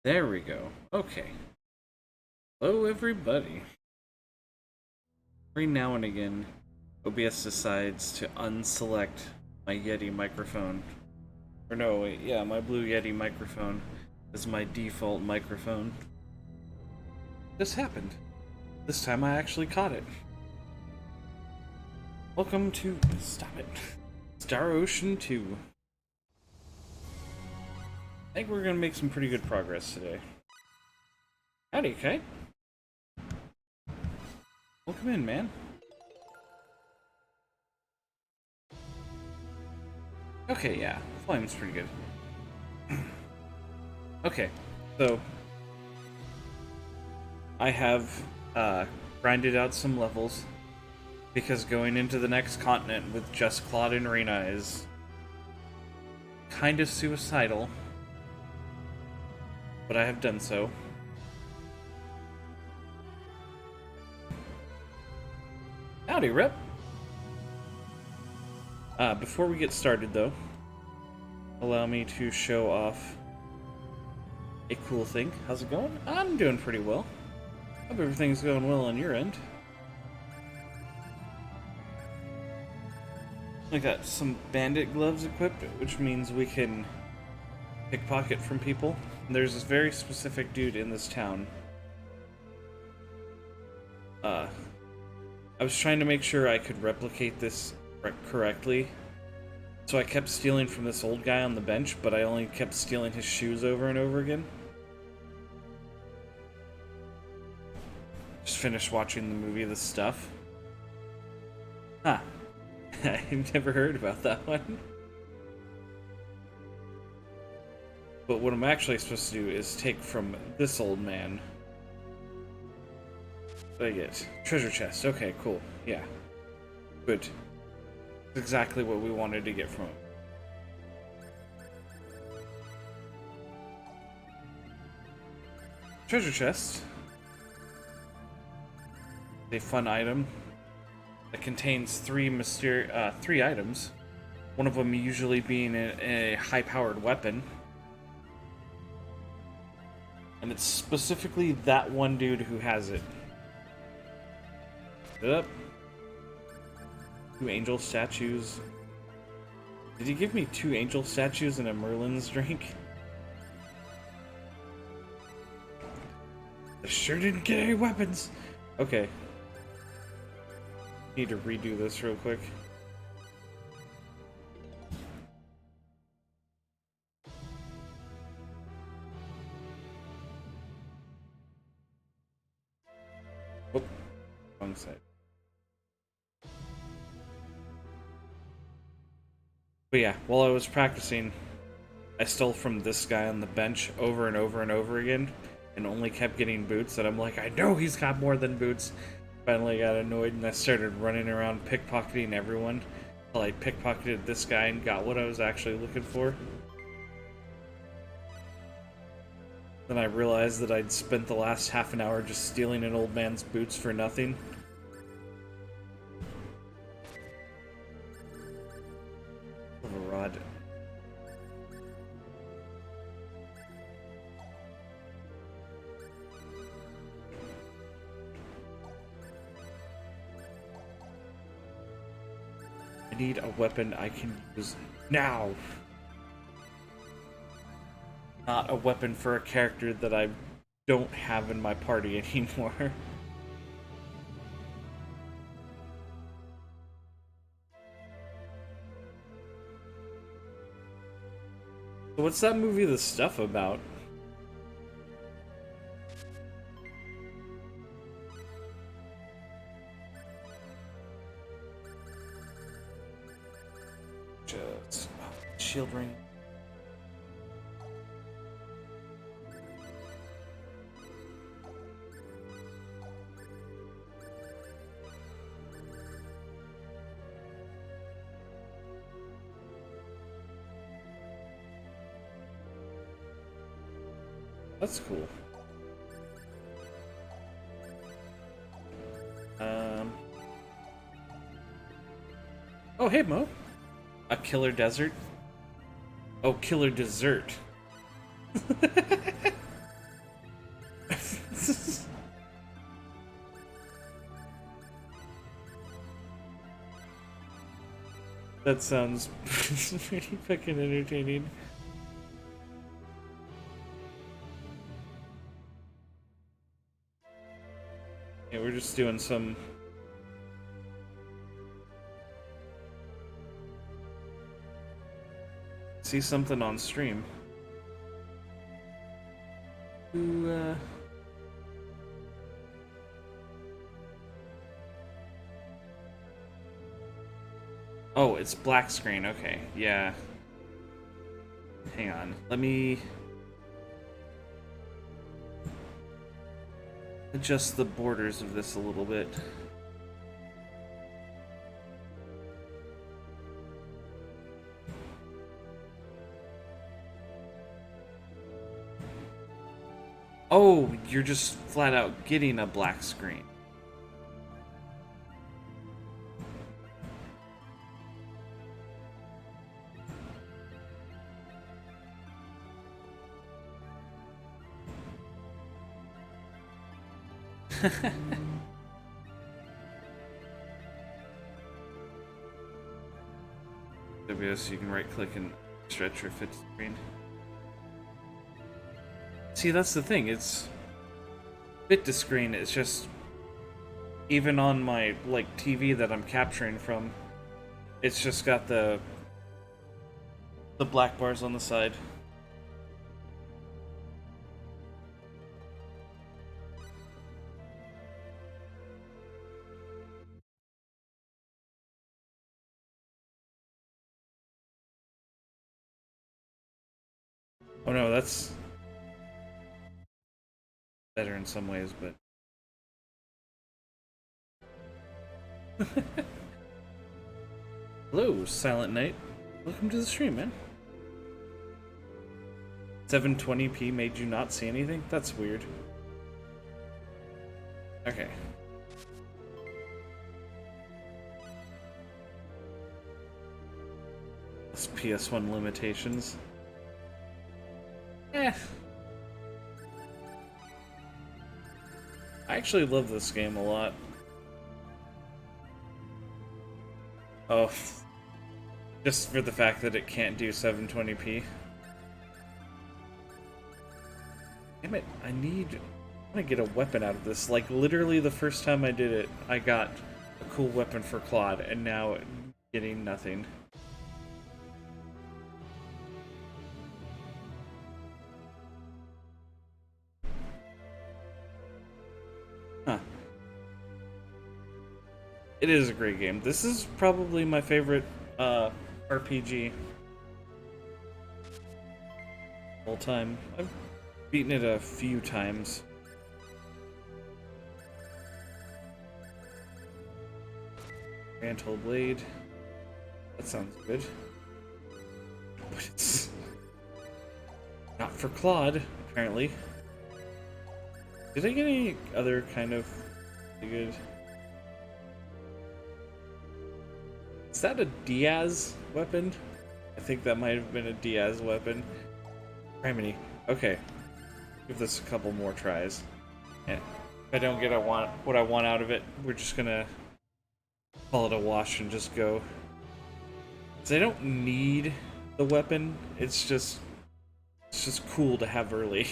There we go. Okay. Hello, everybody. Every now and again, OBS decides to unselect my Yeti microphone. Or no, wait, yeah, my Blue Yeti microphone is my default microphone. This happened. This time I actually caught it. Welcome to... Stop it. Star Ocean 2. I think we're gonna make some pretty good progress today. Howdy, Kite. Welcome in, man. Okay, yeah. Flame's pretty good. Okay, so... I have grinded out some levels because going into the next continent with just Claude and Rena is kind of suicidal, but I have done so. Howdy, Rip! Before we get started, though, allow me to show off a cool thing. How's it going? I'm doing pretty well. Hope everything's going well on your end. I got some bandit gloves equipped, which means we can pickpocket from people. And there's this very specific dude in this town. I was trying to make sure I could replicate this correctly. So I kept stealing from this old guy on the bench, but I only kept stealing his shoes over and over again. Just finished watching the movie The Stuff. Huh. I've never heard about that one. But what I'm actually supposed to do is take from this old man. What did I get? Treasure chest. Okay, cool. Yeah. Good. That's exactly what we wanted to get from him. Treasure chest. A fun item that contains three items. One of them usually being a high-powered weapon. And it's specifically that one dude who has it. Yep. 2 angel statues. Did he give me 2 angel statues and a Merlin's drink? I sure didn't get any weapons. Okay. Need to redo this real quick. Whoop. Wrong side. But yeah, while I was practicing, I stole from this guy on the bench over and over and over again, and only kept getting boots, and I'm like, I know he's got more than boots. Finally got annoyed, and I started running around pickpocketing everyone, until I pickpocketed this guy and got what I was actually looking for. Then I realized that I'd spent the last half an hour just stealing an old man's boots for nothing. Of a rod. I need a weapon I can use now. Not a weapon for a character that I don't have in my party anymore. So what's that movie The Stuff about? Just shield ring. That's cool. Oh, hey, Mo. A killer desert? Oh, killer dessert. That sounds pretty fucking entertaining. Yeah, we're just doing some... See something on stream. Ooh, Oh, it's black screen. Okay, yeah. Hang on. Let me adjust the borders of this a little bit. Oh, you're just flat out getting a black screen. So you can right click and stretch or fit screen. See, that's the thing, it's fit to screen. It's just even on my like TV that I'm capturing from, it's just got the black bars on the side. Oh no, that's better in some ways, but hello, Silent Night. Welcome to the stream, man. 720p made you not see anything? That's weird. Okay. This PS1 limitations. Eh. I actually love this game a lot. Oh. Just for the fact that it can't do 720p. Damn it, I want to get a weapon out of this. Like, literally the first time I did it, I got a cool weapon for Claude, and now getting nothing. Huh. It is a great game. This is probably my favorite RPG all time. I've beaten it a few times. Untitled Blade. That sounds good. But it's not for Claude, apparently. Did I get any other kind of good? Is that a Diaz weapon? I think that might have been a Diaz weapon. Criminy. Okay. Give this a couple more tries. Yeah. If I don't get what I want out of it, we're just gonna call it a wash and just go. 'Cause I don't need the weapon. It's just cool to have early.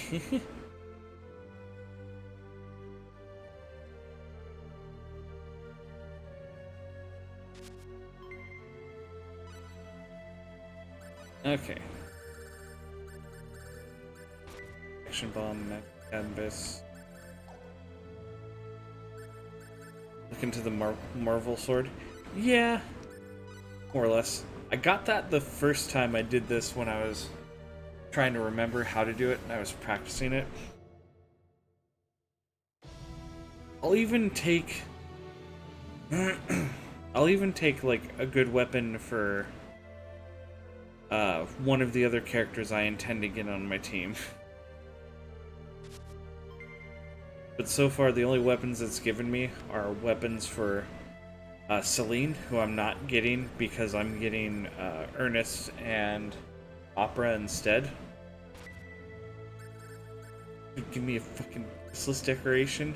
Okay. Action bomb, canvas. Look into the Marvel sword. Yeah, more or less. I got that the first time I did this when I was trying to remember how to do it, and I was practicing it. I'll even take like a good weapon for one of the other characters I intend to get on my team. But so far, the only weapons it's given me are weapons for Celine, who I'm not getting because I'm getting Ernest and Opera instead. Give me a fucking useless decoration.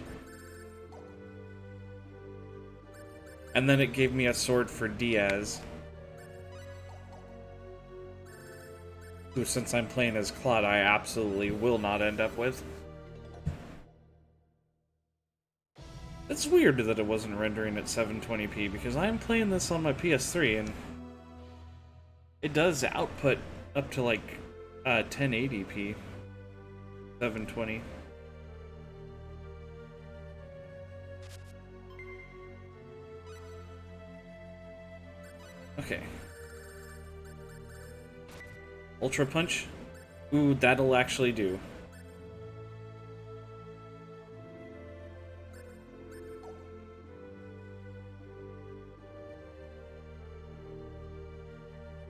And then it gave me a sword for Diaz. who, since I'm playing as Claude, I absolutely will not end up with. It's weird that it wasn't rendering at 720p, because I'm playing this on my PS3, and it does output up to like 1080p, 720. Okay. Ultra Punch? Ooh, that'll actually do.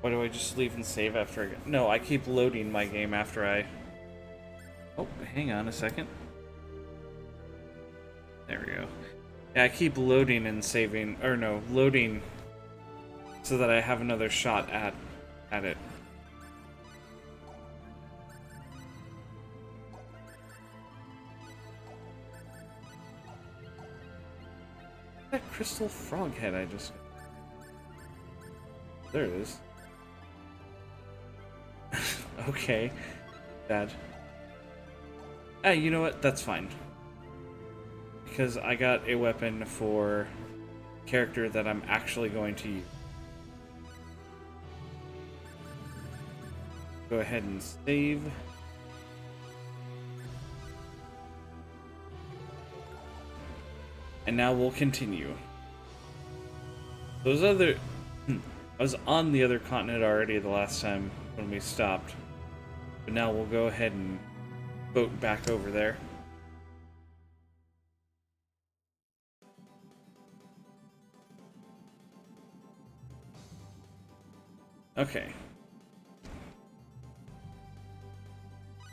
Why do I just leave and save after I get... No, I keep loading my game after I... Oh, hang on a second. There we go. Yeah, I keep loading and saving... Or no, loading so that I have another shot at it. That crystal frog head I just... There it is. Okay. Bad. Hey, you know what? That's fine. Because I got a weapon for a character that I'm actually going to use. Go ahead and save. And now we'll continue. Those other... I was on the other continent already the last time when we stopped. But now we'll go ahead and boat back over there. Okay.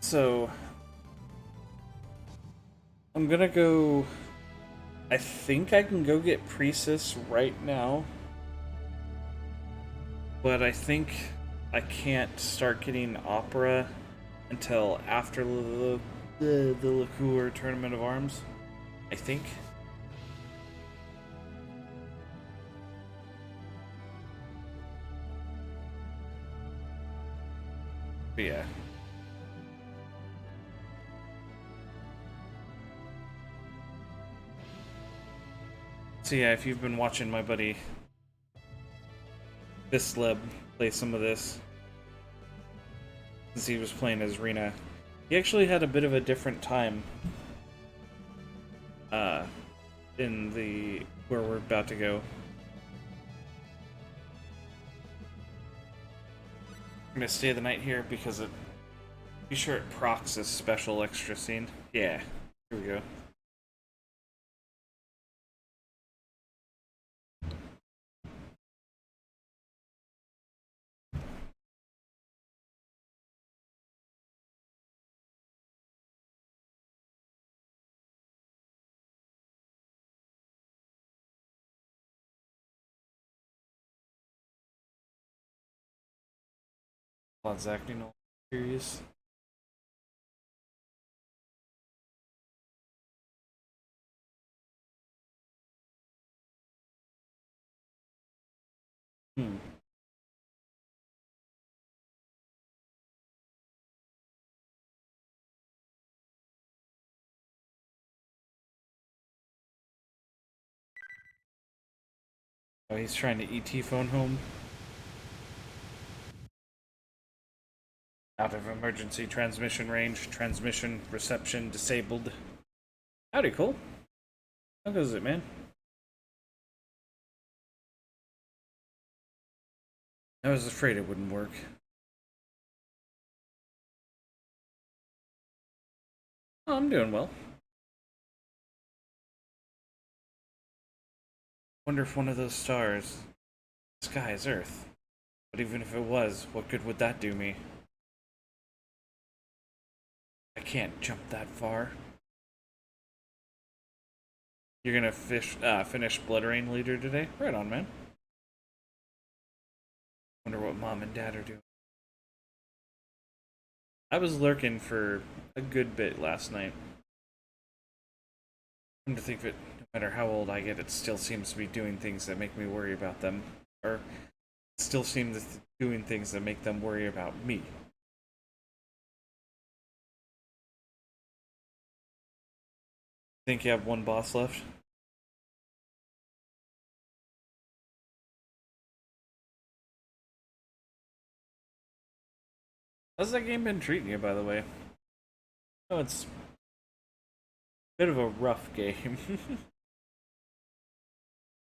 So... I'm gonna go... I think I can go get Priestess right now. But I think I can't start getting Opera until after the Liqueur Tournament of Arms. I think. But yeah. So yeah, if you've been watching my buddy this Sleb play some of this, since he was playing as Rena, he actually had a bit of a different time in the where we're about to go. I'm gonna stay the night here because it be sure it procs this special extra scene. Yeah, here we go. Claude's acting all serious. Hmm. Oh, he's trying to ET phone home. Out of emergency transmission range. Transmission reception disabled. Howdy, Cole. How goes it, man? I was afraid it wouldn't work. Oh, I'm doing well. Wonder if one of those stars... The sky is Earth. But even if it was, what good would that do me? I can't jump that far. You're gonna finish Blood Rain Leader today? Right on, man. Wonder what Mom and Dad are doing. I was lurking for a good bit last night. Come to think of it, no matter how old I get, it still seems to be doing things that make me worry about them. Or, still seem to doing things that make them worry about me. Think you have one boss left? How's that game been treating you, by the way? Oh, it's a bit of a rough game.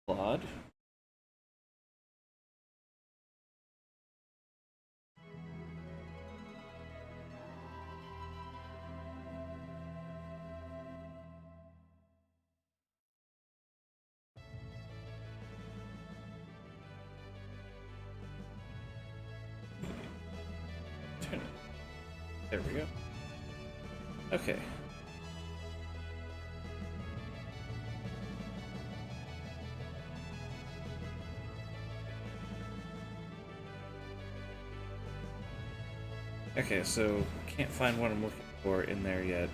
Claude? There we go. Okay. Okay, so can't find what I'm looking for in there yet.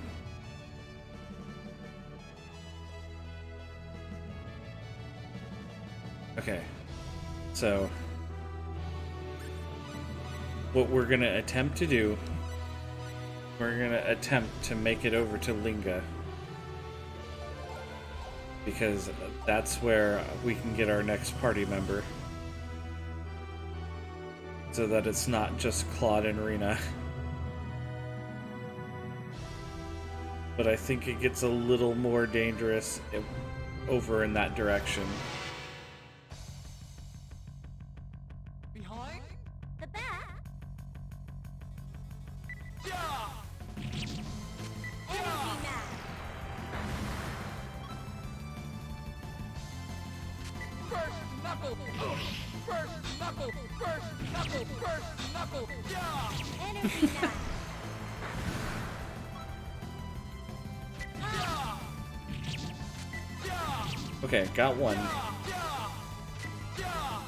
Okay, so what we're gonna attempt to do, we're gonna attempt to make it over to Linga, because that's where we can get our next party member, so that it's not just Claude and Rena. But I think it gets a little more dangerous over in that direction. Behind? The back? Yeah! Energy map! First knuckle! First knuckle! First knuckle! First knuckle! Yeah! Energy map! Yeah! Yeah! Okay, got one. Yeah! Yeah!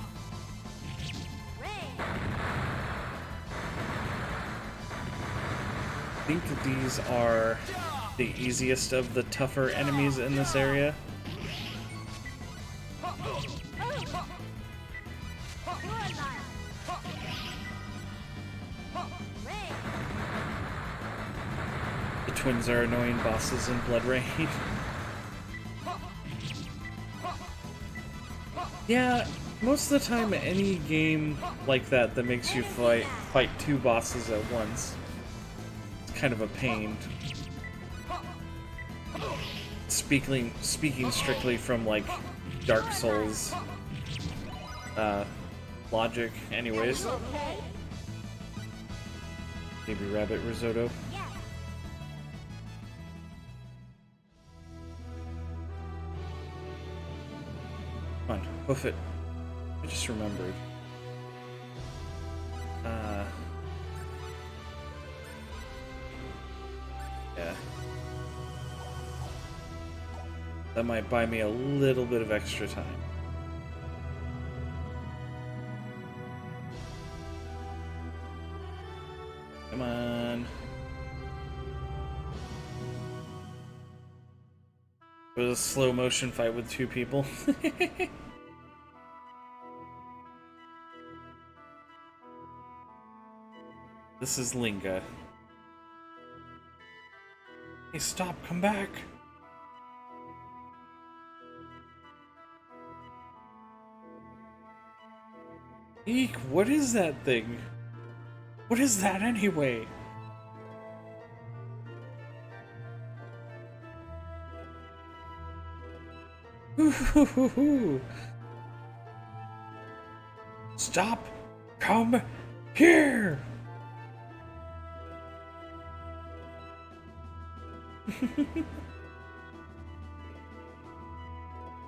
Ray! I think these are the easiest of the tougher enemies in this area. Bloodline! Ray! The twins are annoying bosses in Blood Rain. Yeah, most of the time any game like that that makes you fight two bosses at once, it's kind of a pain. Speaking strictly from like Dark Souls logic, anyways. Okay? Maybe rabbit risotto. Yeah. Come on, hoof it. I just remembered. Yeah. That might buy me a little bit of extra time. Come on. It was a slow motion fight with two people. This is Linga. Hey, stop, come back! Eek, what is that thing? What is that anyway? Stop! Come here!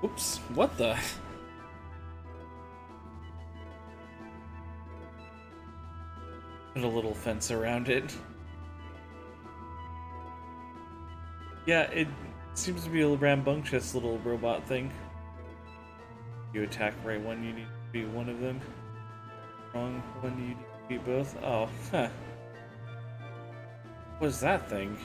Oops, what the? Put a little fence around it. Yeah, it seems to be a rambunctious little robot thing. You attack right one, you need to be one of them. Wrong one, you need to be both. Oh, huh. What is that thing?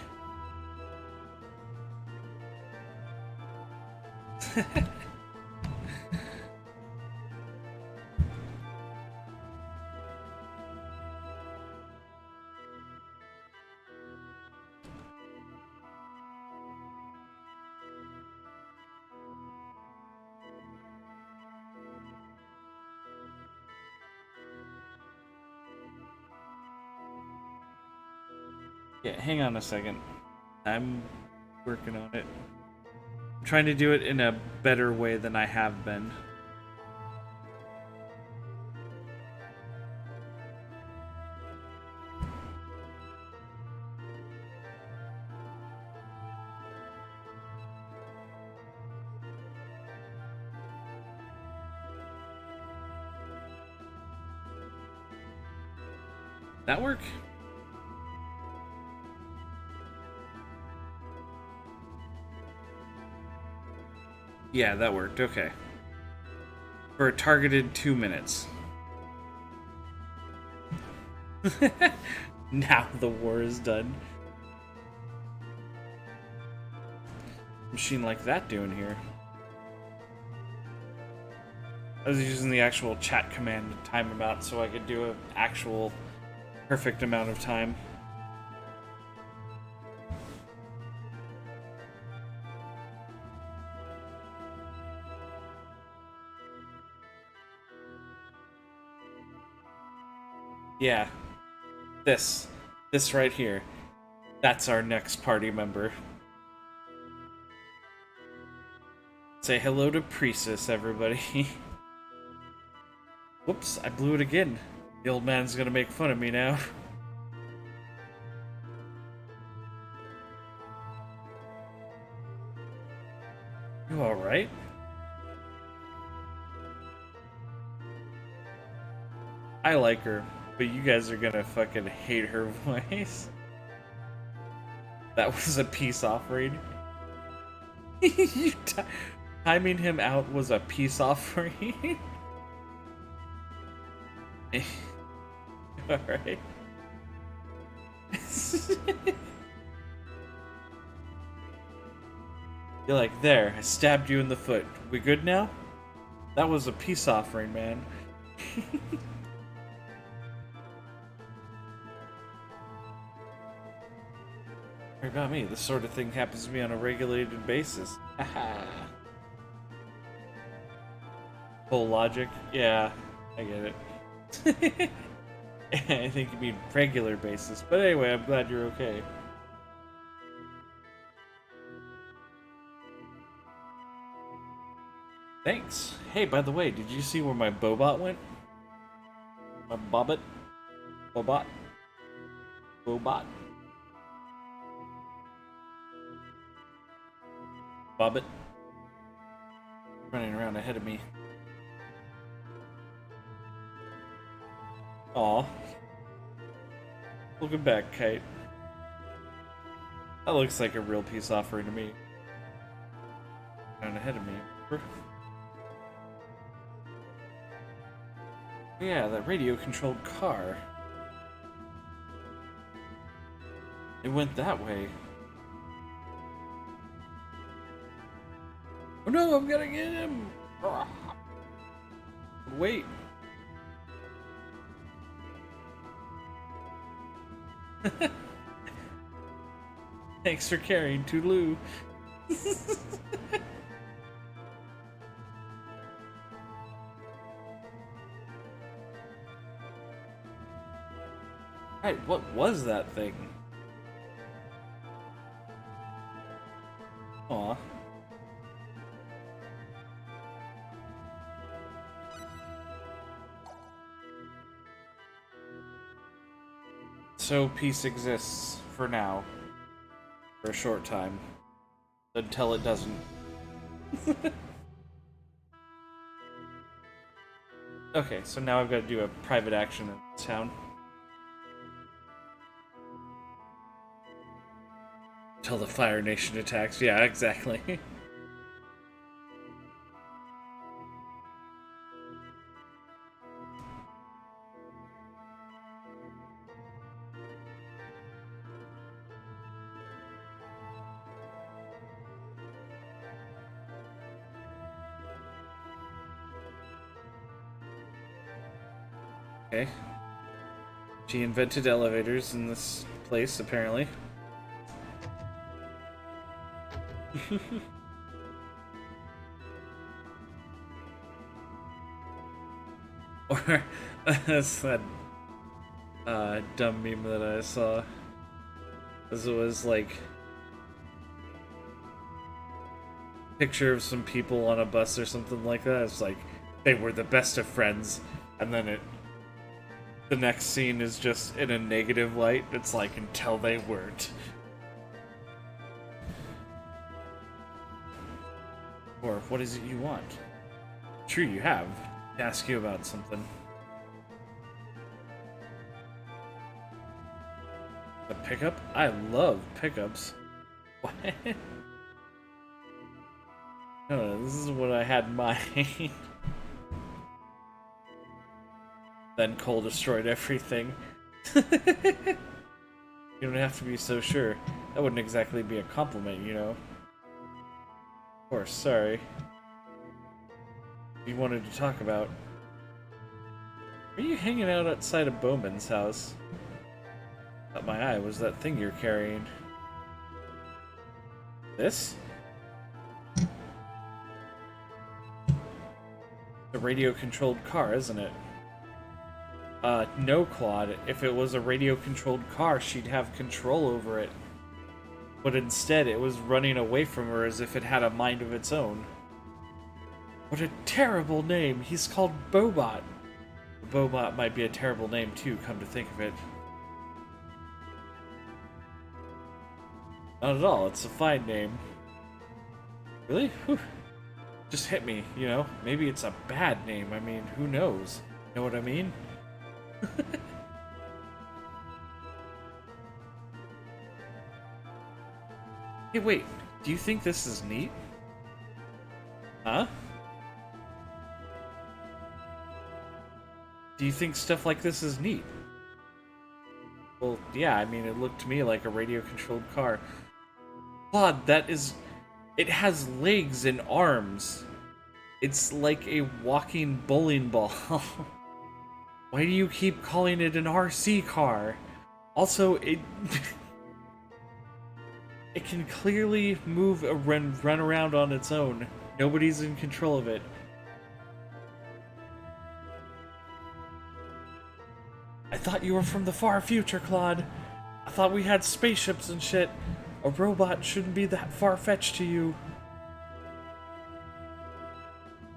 Yeah, hang on a second. I'm working on it. I'm trying to do it in a better way than I have been. That work? Yeah, that worked. Okay. For a targeted 2 minutes. Now the war is done. Machine like that doing here? I was using the actual chat command to time him out so I could do an actual perfect amount of time. Yeah. This right here. That's our next party member. Say hello to Priestess, everybody. Whoops, I blew it again. The old man's gonna make fun of me now. You alright? I like her, but you guys are gonna fucking hate her voice. That was a peace offering. Timing him out was a peace offering. Alright. You're like, there, I stabbed you in the foot. We good now? That was a peace offering, man. Worry about me. This sort of thing happens to me on a regulated basis. Haha. Full logic? Yeah, I get it. I think you mean regular basis. But anyway, I'm glad you're okay. Thanks. Hey, by the way, did you see where my Bobot went? My Bobbit? Bobot? Bobot? Bobbit? Running around ahead of me. Aw. Looking back, Kite. That looks like a real peace offering to me. Down ahead of me. Yeah, that radio-controlled car. It went that way. Oh no, I'm gonna get him! Wait. Thanks for carrying Toodaloo. Right, what was that thing? Aw. So peace exists for now. For a short time. Until it doesn't. Okay, so now I've got to do a private action in this town. Till the Fire Nation attacks. Yeah, exactly. Okay. She invented elevators in this place, apparently. Or that's that dumb meme that I saw. As it was like picture of some people on a bus or something like that. It's like they were the best of friends, and then the next scene is just in a negative light. It's like until they weren't. Or what is it you want? Sure, you have. To ask you about something. The pickup? I love pickups. What? No, this is what I had in mind. Then Cole destroyed everything. You don't have to be so sure. That wouldn't exactly be a compliment, you know. Of course, sorry. You wanted to talk about. Are you hanging out outside of Bowman's house? Caught my eye was that thing you're carrying. This? The radio-controlled car, isn't it? No, Claude. If it was a radio-controlled car, she'd have control over it. But instead, it was running away from her as if it had a mind of its own. What a terrible name! He's called Bobot. Bobot might be a terrible name too, come to think of it. Not at all, it's a fine name. Really? Whew. Just hit me, you know? Maybe it's a bad name, I mean, who knows? Know what I mean? Hey, wait, do you think this is neat? Huh? Do you think stuff like this is neat? Well, yeah, I mean, it looked to me like a radio-controlled car. Claude, that is... It has legs and arms. It's like a walking bowling ball. Why do you keep calling it an RC car? Also, it... it can clearly move and run around on its own. Nobody's in control of it. I thought you were from the far future, Claude. I thought we had spaceships and shit. A robot shouldn't be that far-fetched to you.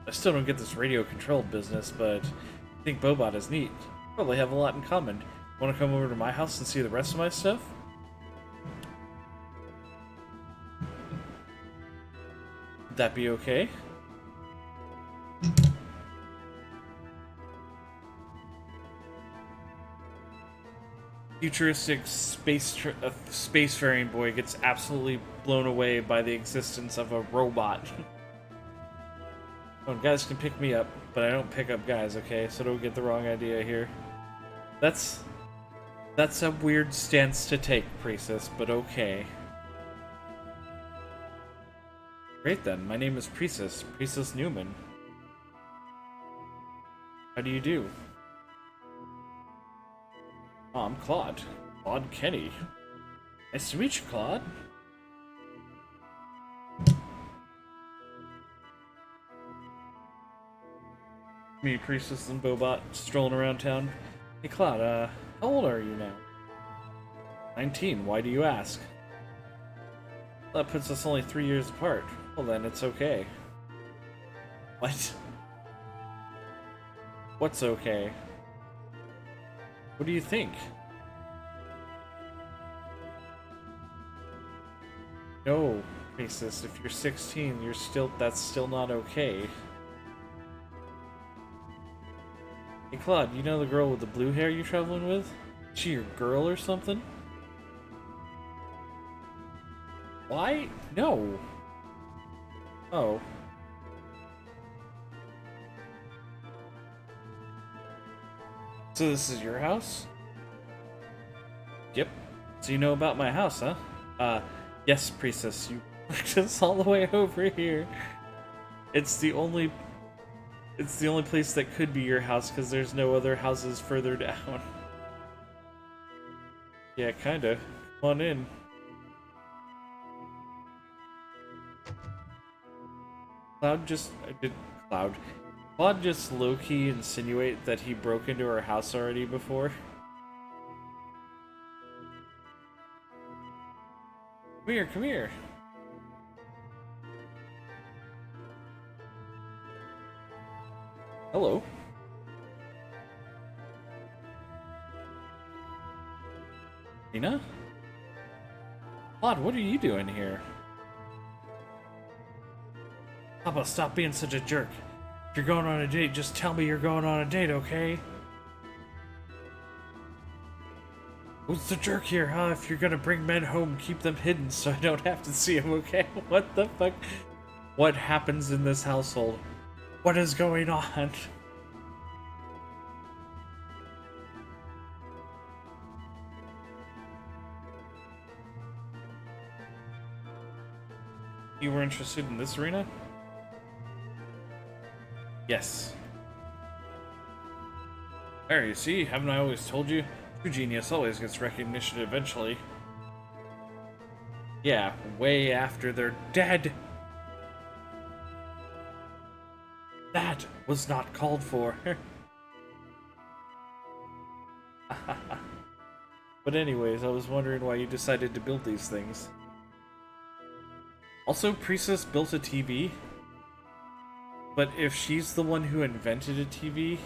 I still don't get this radio-controlled business, but I think Bobot is neat. Probably have a lot in common. Want to come over to my house and see the rest of my stuff? Would that be okay? Futuristic spacefaring boy gets absolutely blown away by the existence of a robot. Oh, guys can pick me up, but I don't pick up guys, okay? So don't get the wrong idea here. That's a weird stance to take, Priestess, but okay. Great then, my name is Priestess Newman. How do you do? Oh, I'm Claude. Claude Kenny. Nice to meet you, Claude. Me, Priestess, and Bobot strolling around town. Hey, Claude, how old are you now? 19. Why do you ask? That puts us only 3 years apart. Well, then, it's okay. What? What's okay? What do you think? No, Priestess, if you're 16, that's still not okay. Hey Claude, you know the girl with the blue hair you're traveling with? Is she your girl or something? Why? No. Oh. So this is your house? Yep. So you know about my house, huh? Yes, Priestess, you worked us all the way over here. It's the only place that could be your house, because there's no other houses further down. Yeah, kinda. Come on in. Claude just low-key insinuate that he broke into her house already before? Come here, come here. Hello. Nina? Claude, what are you doing here? Papa, stop being such a jerk. If you're going on a date, just tell me you're going on a date, okay? Who's the jerk here, huh? If you're gonna bring men home, keep them hidden so I don't have to see them, okay? What the fuck? What happens in this household? What is going on? You were interested in this arena? Yes. There, you see? Haven't I always told you? True genius always gets recognition eventually. Yeah, way after they're dead. That was not called for. But anyways, I was wondering why you decided to build these things. Also, Priestess built a TV. But if she's the one who invented a TV,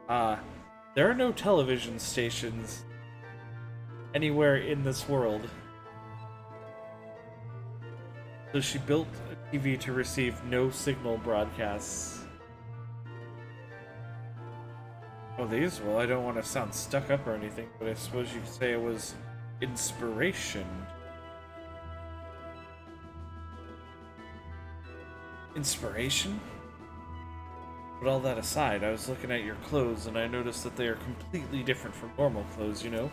there are no television stations anywhere in this world. So she built a TV to receive no signal broadcasts. Oh, these? Well, I don't want to sound stuck up or anything, but I suppose you could say it was inspiration. Inspiration? But all that aside, I was looking at your clothes and I noticed that they are completely different from normal clothes, you know?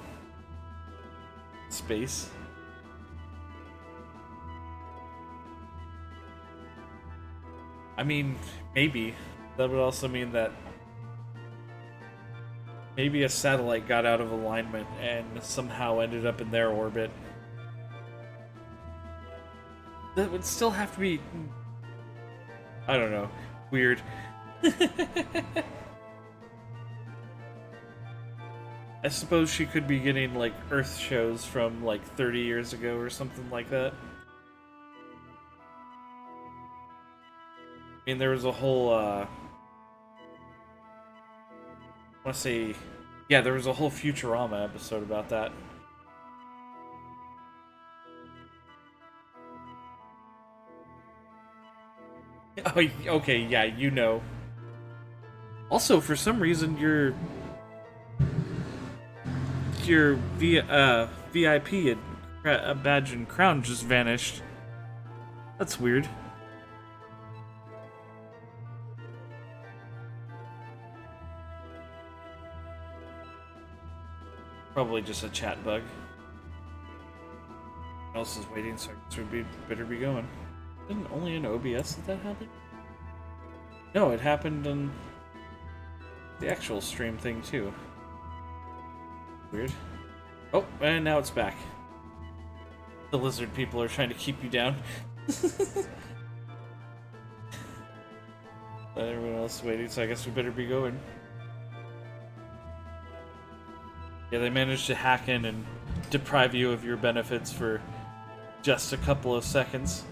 Space. I mean, maybe. That would also mean that maybe a satellite got out of alignment and somehow ended up in their orbit. That would still have to be... I don't know. Weird. I suppose she could be getting, like, Earth shows from, like, 30 years ago or something like that. I mean, there was a whole, I want to say... Yeah, there was a whole Futurama episode about that. Oh, okay, yeah, you know. Also, for some reason, your VIP badge and crown just vanished. That's weird. Probably just a chat bug. Everyone else is waiting, so I guess we better be going. Isn't only in OBS that happened? No, it happened on the actual stream thing too. Weird. Oh, and now it's back. The lizard people are trying to keep you down. But everyone else is waiting, so I guess we better be going. Yeah, they managed to hack in and deprive you of your benefits for just a couple of seconds.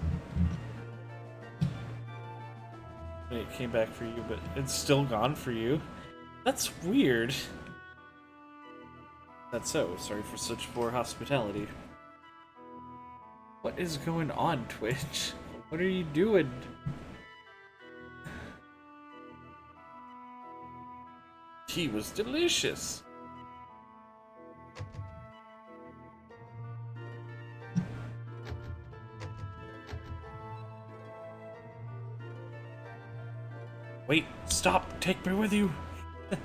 And it came back for you, but it's still gone for you. That's weird. That's so. Sorry for such poor hospitality. What is going on, Twitch? What are you doing? Tea was delicious. Wait, stop! Take me with you! You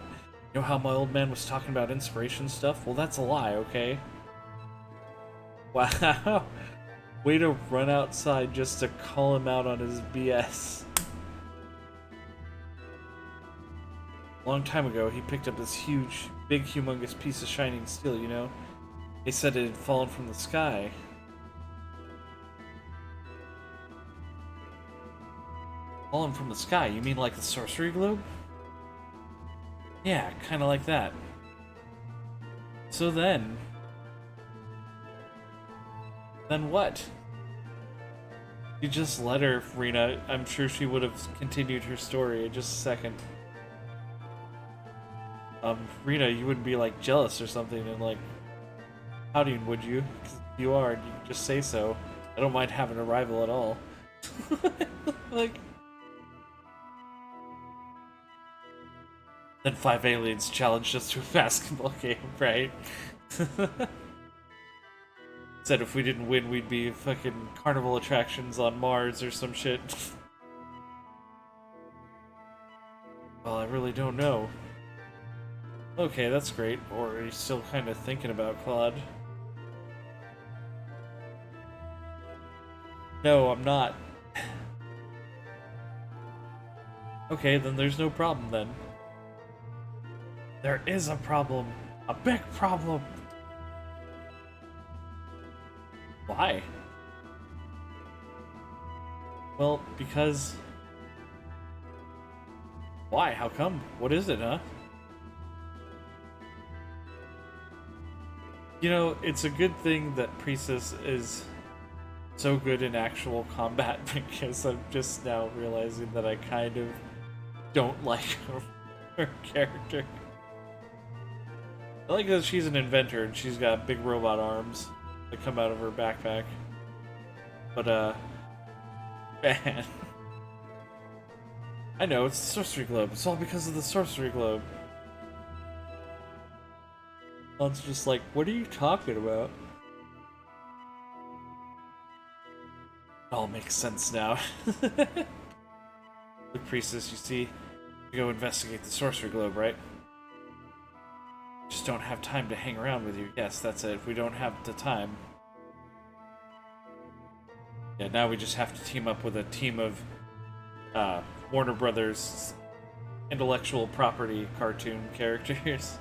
know how my old man was talking about inspiration stuff? Well, that's a lie, okay? Wow. Way to run outside just to call him out on his BS. A long time ago, he picked up this huge, big, humongous piece of shining steel, you know? They said it had fallen from the sky. Fallen from the sky? You mean like the sorcery globe? Yeah, kinda like that. So then... Then what? You just let her, Rena. I'm sure she would have continued her story in just a second. Rena, you wouldn't be like jealous or something and like pouting, would you? 'Cause if you are, and you just say so. I don't mind having a rival at all. Like, then 5 aliens challenged us to a basketball game, right? Said if we didn't win, we'd be fucking carnival attractions on Mars or some shit. Well, I really don't know. Okay, that's great. Or are you still kind of thinking about Claude? No, I'm not. Okay, then there's no problem then. There is a problem. A big problem. Why? Well, because... Why? How come? What is it, huh? You know, it's a good thing that Priestess is so good in actual combat because I'm just now realizing that I kind of don't like her character. I like that she's an inventor and she's got big robot arms that come out of her backpack. But, man. I know, it's the Sorcery Globe. It's all because of the Sorcery Globe. Claude's just like, what are you talking about? It all makes sense now. Look, Priestess, you see, you go investigate the Sorcery Globe, right? Just don't have time to hang around with you. Yes, that's it. We don't have the time. Yeah, now we just have to team up with a team of Warner Brothers intellectual property cartoon characters.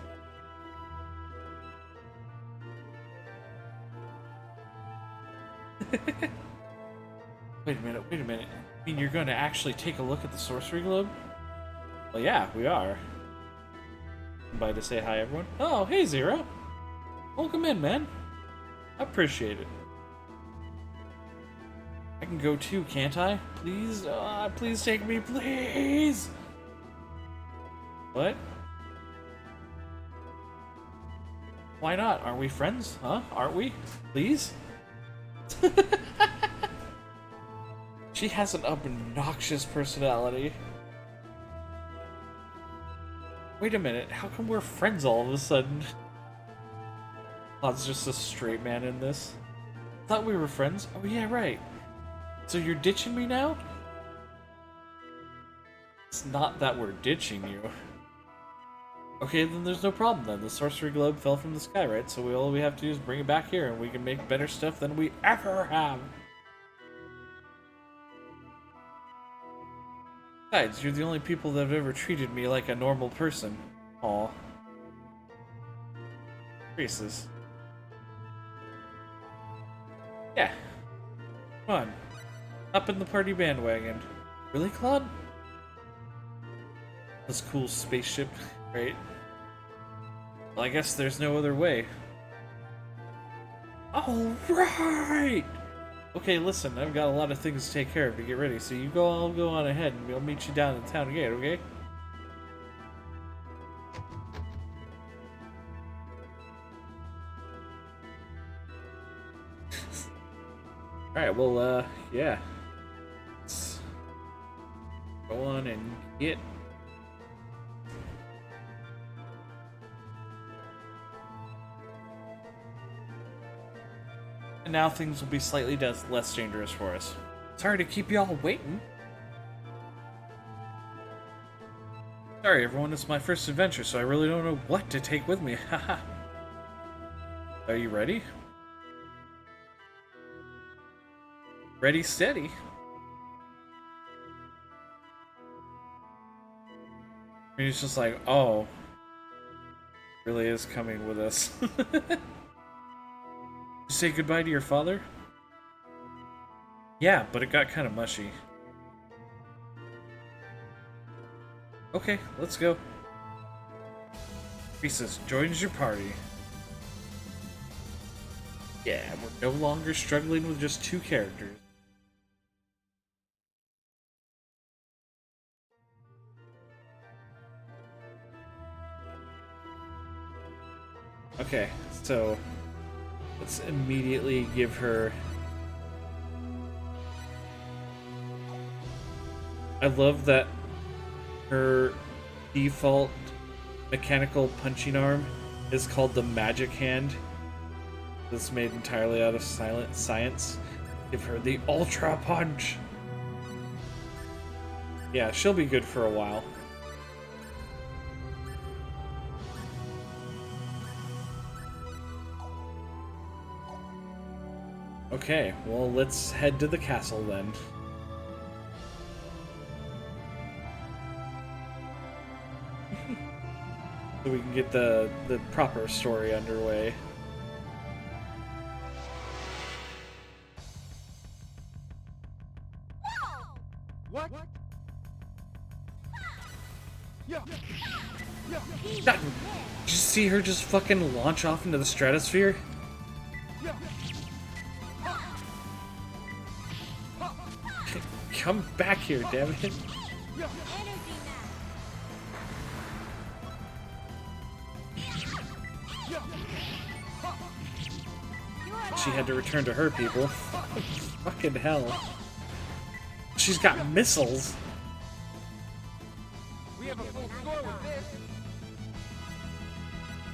Wait a minute. I mean, you're going to actually take a look at the Sorcery Globe? Well, yeah, we are. By to say hi, everyone. Oh, hey, Zero. Welcome in, man. I appreciate it. I can go too, can't I? Please? Please take me, please! What? Why not? Aren't we friends? Huh? Aren't we? Please? She has an obnoxious personality. Wait a minute, how come we're friends all of a sudden? Claude's just a straight man in this. Thought we were friends? Oh yeah, right. So you're ditching me now? It's not that we're ditching you. Okay, then there's no problem then. The Sorcery Globe fell from the sky, right? So all we have to do is bring it back here and we can make better stuff than we ever have. Besides, you're the only people that have ever treated me like a normal person. Aw. Priestess. Yeah. Come on. Up in the party bandwagon. Really, Claude? This cool spaceship, right? Well, I guess there's no other way. Alright! Okay, listen, I've got a lot of things to take care of to get ready, so I'll go on ahead and I'll meet you down at the town gate, okay? Alright, well, yeah. Let's go on and get... And now things will be slightly less dangerous for us. Sorry to keep y'all waiting. Sorry everyone, it's my first adventure, so I really don't know what to take with me. Haha. Are you ready? Ready, steady. And he's just like, oh. Really is coming with us. You say goodbye to your father? Yeah, but it got kind of mushy. Okay, let's go. Priestess joins your party. Yeah, we're no longer struggling with just 2 characters. Okay, so let's immediately give her... I love that her default mechanical punching arm is called the magic hand. It's made entirely out of silent science. Give her the ultra punch. Yeah, she'll be good for a while. Okay, well, let's head to the castle then. So we can get the proper story underway. What? Yeah. Yeah. God, did you see her just fucking launch off into the stratosphere? Yeah. Come back here, damn it. Energy now. She had to return to her people. Fucking hell. She's got missiles. We have a full score with this.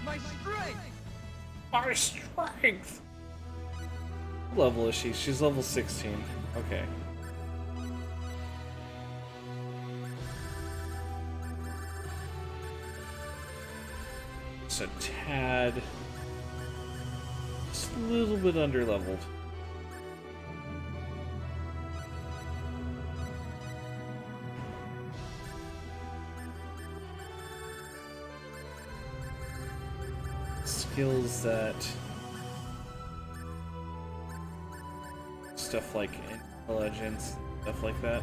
My strength. My strength. What level is she? She's level 16. Okay. It's a tad. Just a little bit underleveled. Skills that stuff like intelligence, stuff like that.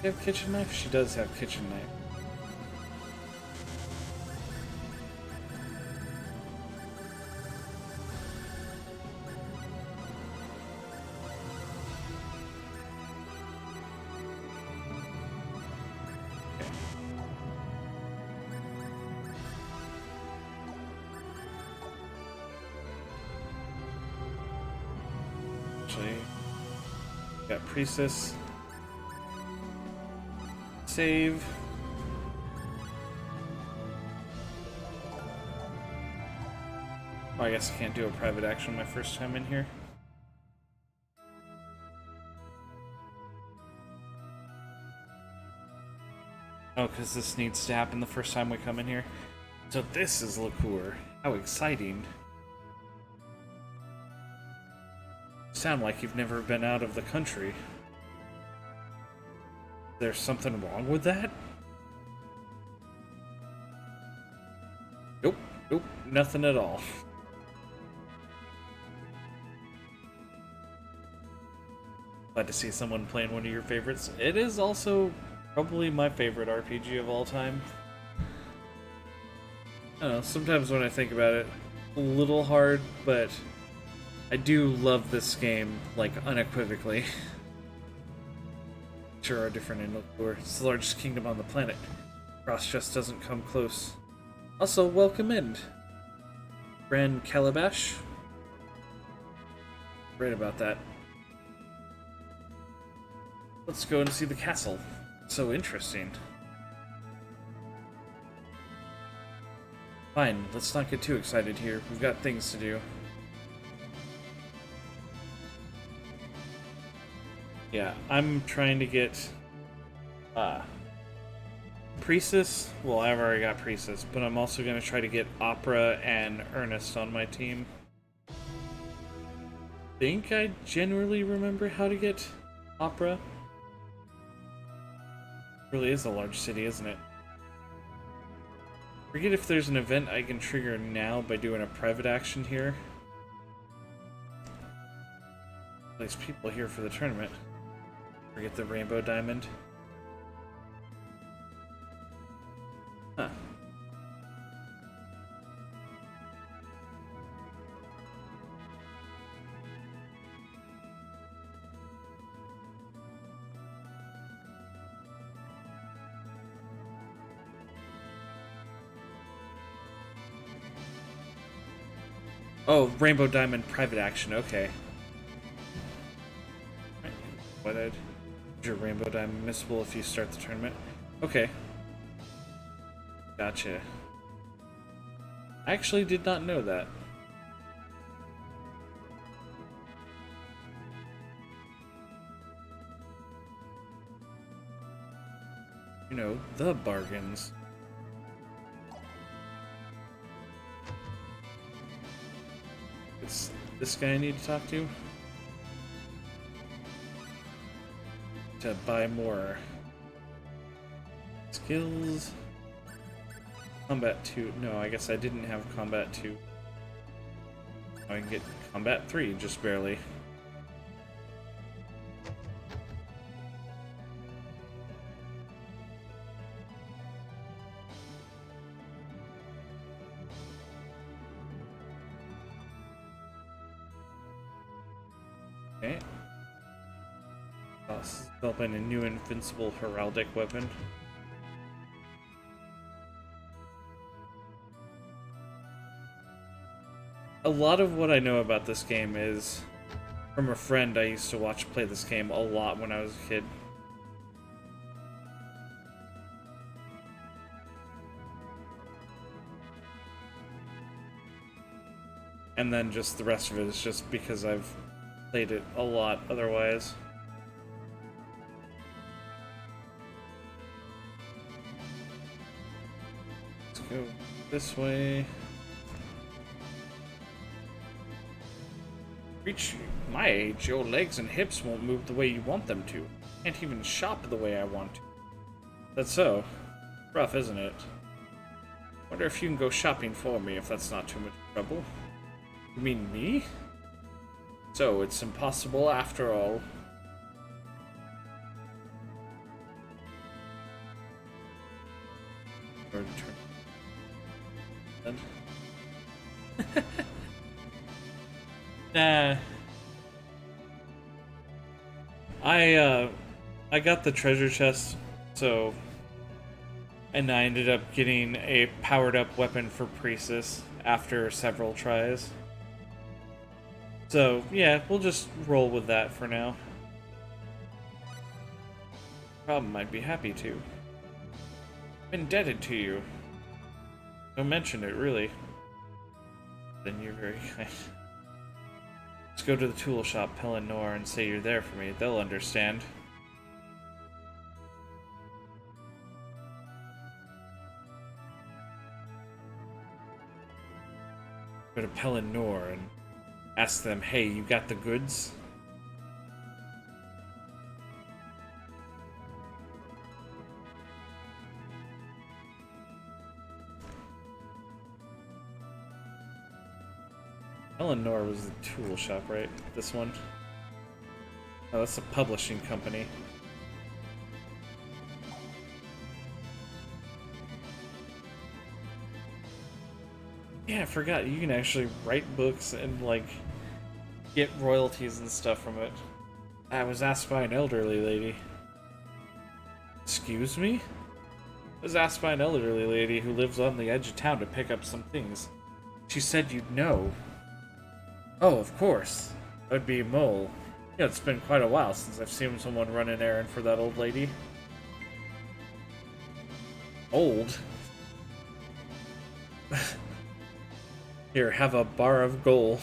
Or you have kitchen knife? She does have kitchen knife. Actually, got priestess. Save. Oh, I guess I can't do a private action my first time in here. Oh, because this needs to happen the first time we come in here. So this is liqueur. How exciting. Sound like you've never been out of the country. There's something wrong with that? Nope, nope, nothing at all. Glad to see someone playing one of your favorites. It is also probably my favorite RPG of all time. I don't know, sometimes when I think about it, a little hard, but I do love this game, like, unequivocally. Sure are different in Liqueur. It's the largest kingdom on the planet. Frost just doesn't come close. Also, welcome in, Grand Calabash. Right about that. Let's go and see the castle. So interesting. Fine, let's not get too excited here. We've got things to do. Yeah, I'm trying to get Priestess. Well, I've already got Priestess, but I'm also going to try to get Opera and Ernest on my team. I think I generally remember how to get Opera. Really is a large city, isn't it? Forget if there's an event I can trigger now by doing a private action here. There's people here for the tournament. Forget the rainbow diamond. Huh. Oh, rainbow diamond private action, okay. What did your rainbow diamond missable if you start the tournament? Okay. Gotcha. I actually did not know that. You know, the bargains. It's this guy I need to talk to buy more skills. Combat 2. No, I guess I didn't have Combat 2. I can get Combat 3, just barely. Okay. Developing a new invincible heraldic weapon. A lot of what I know about this game is from a friend I used to watch play this game a lot when I was a kid. And then just the rest of it is just because I've played it a lot otherwise. Let's go this way. Reach my age, your legs and hips won't move the way you want them to. Can't even shop the way I want to. That's so. Rough, isn't it? Wonder if you can go shopping for me if that's not too much trouble. You mean me? So, it's impossible after all. Nah. I got the treasure chest, so... And I ended up getting a powered-up weapon for Priestess after several tries. So, yeah, we'll just roll with that for now. Problem, I'd be happy to. I'm indebted to you. Don't mention it, really. Then you're very kind. Just go to the tool shop, Pelennor, and say you're there for me. They'll understand. Go to Pelennor and ask them, hey, you got the goods? Pelennor was the tool shop, right? This one? Oh, that's a publishing company. Yeah, I forgot. You can actually write books and, like, get royalties and stuff from it. I was asked by an elderly lady. Excuse me? I was asked by an elderly lady who lives on the edge of town to pick up some things. She said you'd know. Oh, of course. That would be Mole. Yeah, it's been quite a while since I've seen someone run an errand for that old lady. Old? Here, have a bar of gold.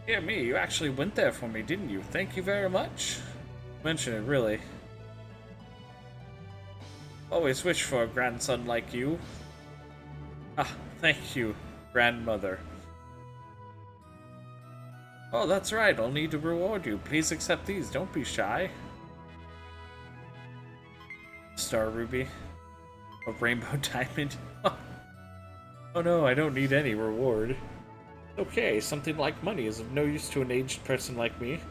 Yeah, me, you actually went there for me, didn't you? Thank you very much. Mention it, really. Always wish for a grandson like you. Ah, thank you. grandmother. Oh, that's right. I'll need to reward you. Please accept these. Don't be shy. Star ruby. A rainbow diamond. Oh no, I don't need any reward. Okay, something like money is of no use to an aged person like me.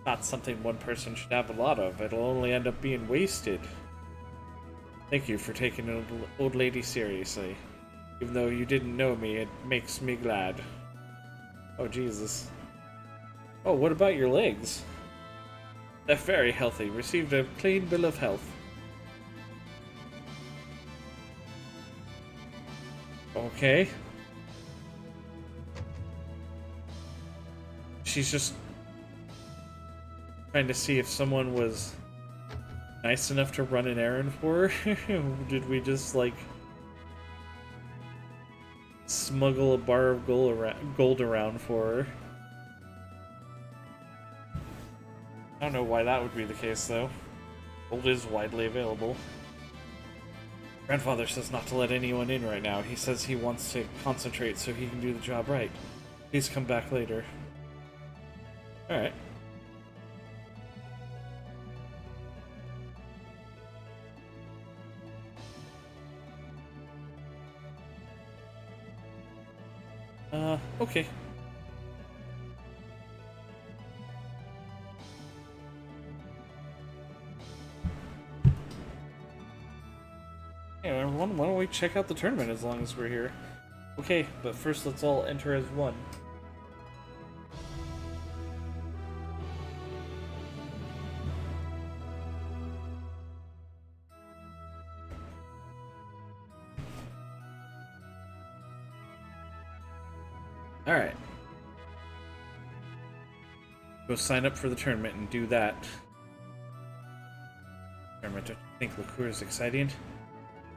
Not something one person should have a lot of. It'll only end up being wasted. Thank you for taking an old lady seriously. Even though you didn't know me, it makes me glad. Oh, Jesus. Oh, what about your legs? They're very healthy. Received a clean bill of health. Okay. She's just trying to see if someone was nice enough to run an errand for her. Did we just, like, smuggle a bar of gold around for her? I don't know why that would be the case, though. Gold is widely available. Grandfather says not to let anyone in right now. He says he wants to concentrate so he can do the job right. Please come back later. Alright. Okay. Yeah, why don't we check out the tournament as long as we're here? Okay, but first let's all enter as one. Alright. Go sign up for the tournament and do that. Tournament, don't you think Liqueur is exciting?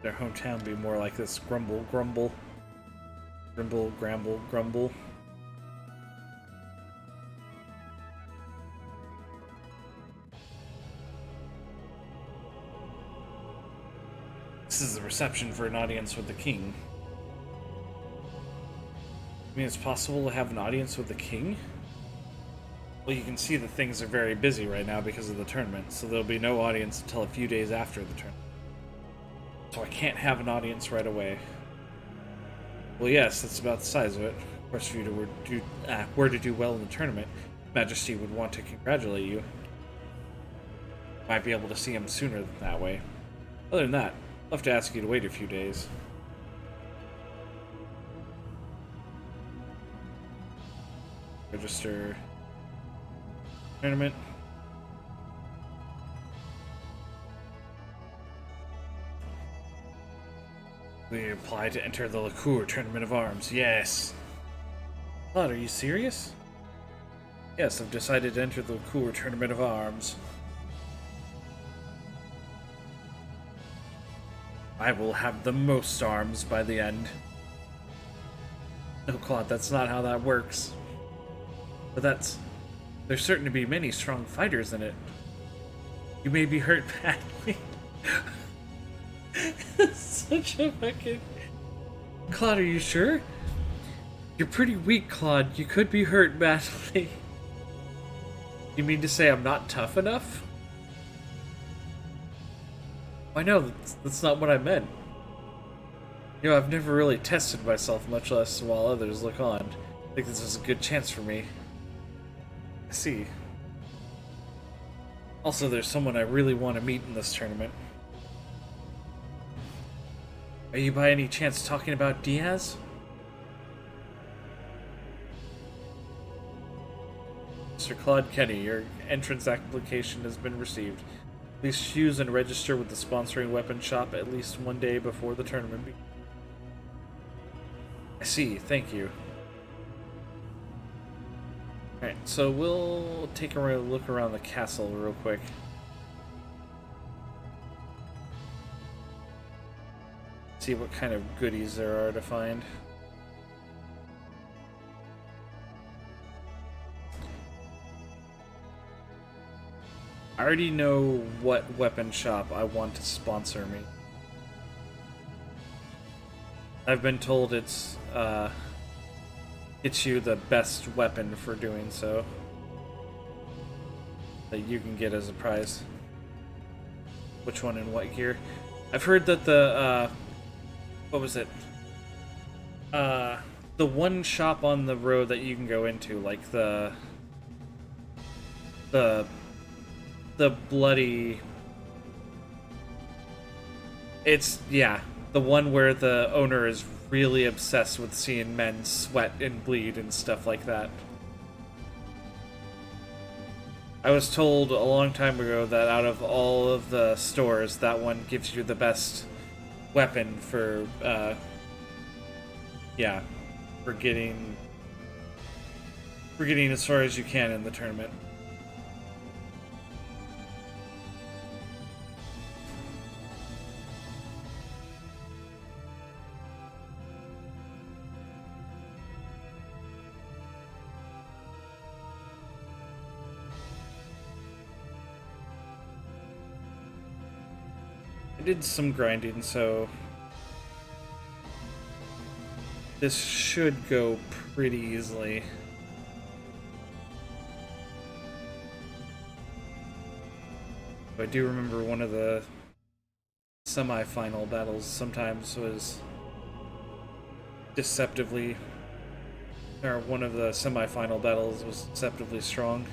Their hometown be more like this grumble, grumble. Grimble, gramble, grumble. This is the reception for an audience with the king. I mean, it's possible to have an audience with the king? Well, you can see that things are very busy right now because of the tournament, so there'll be no audience until a few days after the tournament. So I can't have an audience right away. Well, yes, that's about the size of it. Of course, if you were to do well in the tournament, Majesty would want to congratulate you. Might be able to see him sooner that way. Other than that, I'll have to ask you to wait a few days. Register tournament. We apply to enter the Liqueur Tournament of Arms. Yes. Claude, are you serious? Yes, I've decided to enter the Liqueur Tournament of Arms. I will have the most arms by the end. No, Claude, that's not how that works. But there's certain to be many strong fighters in it. You may be hurt badly. Such a fucking... Claude, are you sure? You're pretty weak, Claude. You could be hurt badly. You mean to say I'm not tough enough? I know, that's not what I meant. You know, I've never really tested myself, much less while others look on. I think this is a good chance for me. I see. Also, there's someone I really want to meet in this tournament. Are you by any chance talking about Diaz? Mr. Claude Kenny, your entrance application has been received. Please choose and register with the sponsoring weapon shop at least one day before the tournament begins. I see, thank you. Alright, so we'll take a look around the castle real quick. See what kind of goodies there are to find. I already know what weapon shop I want to sponsor me. I've been told it's you the best weapon for doing so that you can get as a prize. Which one in what gear? I've heard that the what was it? The one shop on the road that you can go into, like the bloody. It's yeah, the one where the owner is really obsessed with seeing men sweat and bleed and stuff like that. I was told a long time ago that out of all of the stores, that one gives you the best weapon for, yeah, for getting as far as you can in the tournament. I did some grinding, so this should go pretty easily. I do remember one of the semi-final battles sometimes was deceptively, or one of the semi-final battles was deceptively strong.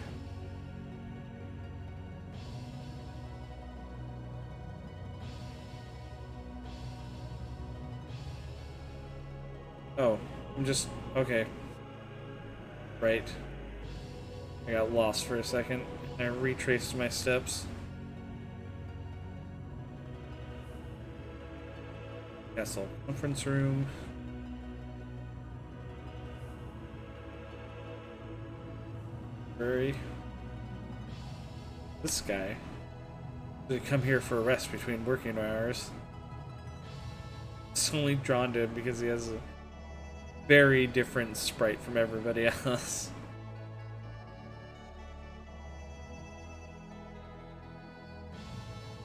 Oh, I'm just... okay. Right. I got lost for a second. I retraced my steps. Castle conference room. Hurry. This guy. They come here for a rest between working hours. It's only drawn to him because he has a very different sprite from everybody else.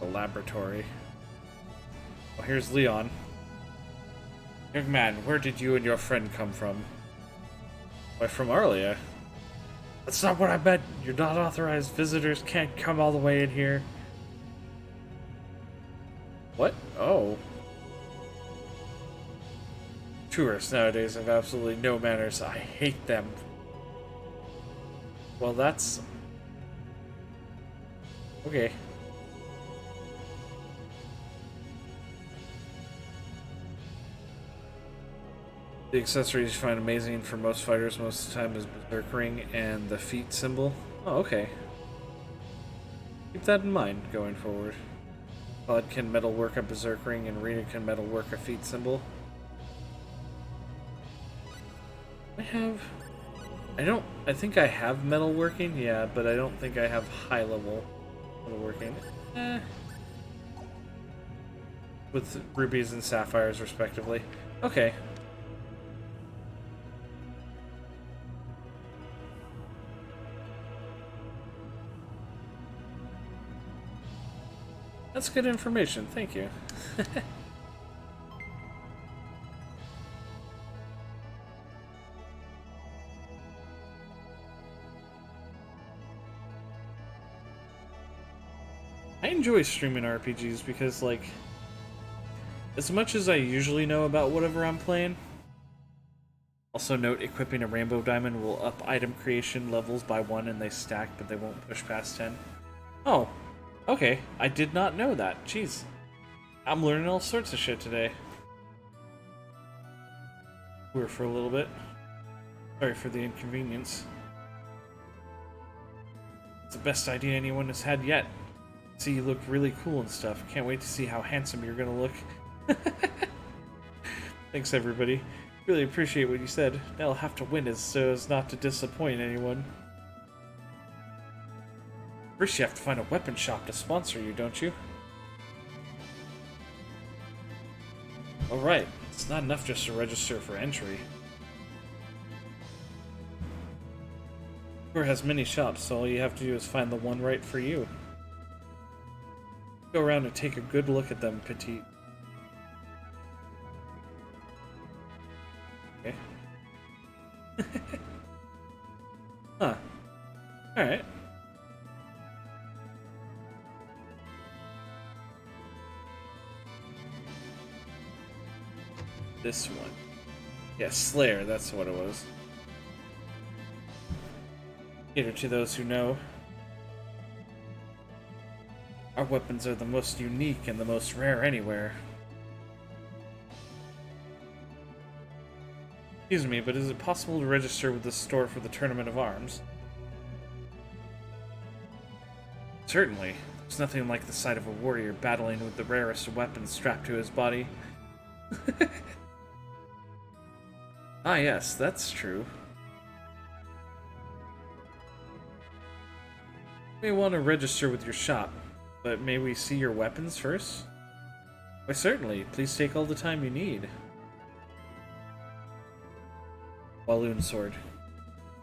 The laboratory. Well, here's Leon. Young man, where did you and your friend come from? Why, from Arlia. That's not what I meant. You're not authorized. Visitors can't come all the way in here. What? Oh. Tourists nowadays have absolutely no manners. I hate them. Well, that's... okay. The accessories you find amazing for most fighters most of the time is Berserk Ring and the feet symbol. Oh, okay. Keep that in mind going forward. Claude can metalwork a Berserk Ring and Rita can metalwork a feet symbol. I think I have metalworking, yeah, but I don't think I have high level metalworking. With rubies and sapphires respectively. Okay. That's good information, thank you. I enjoy streaming RPGs because, like, as much as I usually know about whatever I'm playing, also note equipping a rainbow diamond will up item creation levels by 1 and they stack, but they won't push past 10. Oh, okay, I did not know that. Jeez. I'm learning all sorts of shit today. We're for a little bit. Sorry for the inconvenience. It's the best idea anyone has had yet. See, you look really cool and stuff. Can't wait to see how handsome you're gonna look. Thanks, everybody. Really appreciate what you said. Now I'll have to win it so as not to disappoint anyone. First, you have to find a weapon shop to sponsor you, don't you? Alright, it's not enough just to register for entry. The store has many shops, so all you have to do is find the one right for you. Go around and take a good look at them, Petite. Huh. Alright. This one. Yeah, Slayer, that's what it was. Cater to those who know. Our weapons are the most unique and the most rare anywhere. Excuse me, but is it possible to register with the store for the Tournament of Arms? Certainly. There's nothing like the sight of a warrior battling with the rarest weapons strapped to his body. Ah yes, that's true. You may want to register with your shop, but may we see your weapons first? Why certainly, please take all the time you need. Balloon sword.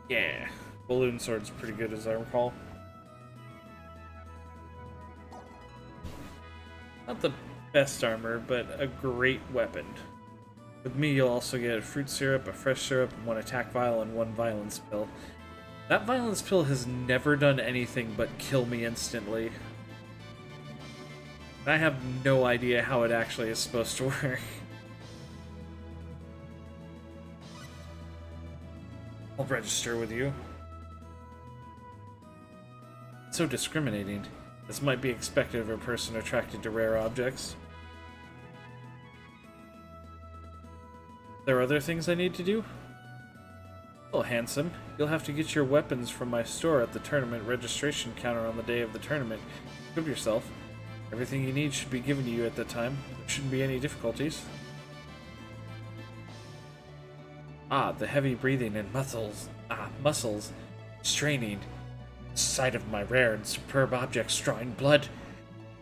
Yeah, balloon sword's pretty good as I recall. Not the best armor, but a great weapon. With me, you'll also get a fruit syrup, a fresh syrup, one attack vial, and one violence pill. That violence pill has never done anything but kill me instantly. I have no idea how it actually is supposed to work. I'll register with you. So discriminating. This might be expected of a person attracted to rare objects. There are other things I need to do? Well, handsome, you'll have to get your weapons from my store at the tournament registration counter on the day of the tournament. Equip yourself. Everything you need should be given to you at that time. There shouldn't be any difficulties. Ah, the heavy breathing and muscles straining. Sight of my rare and superb objects drawing blood.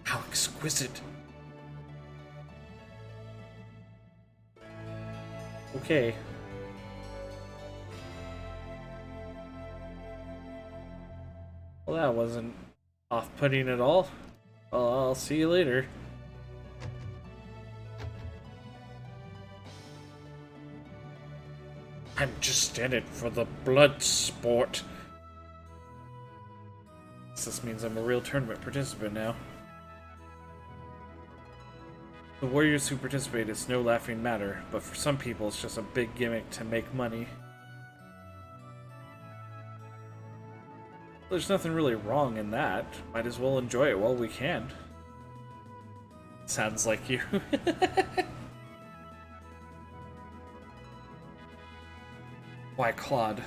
How exquisite. Okay. Well, that wasn't off-putting at all. Well, I'll see you later. I'm just in it for the blood sport. This means I'm a real tournament participant now. The warriors who participate is no laughing matter, but for some people it's just a big gimmick to make money. There's nothing really wrong in that. Might as well enjoy it while we can. Sounds like you. Why, Claude?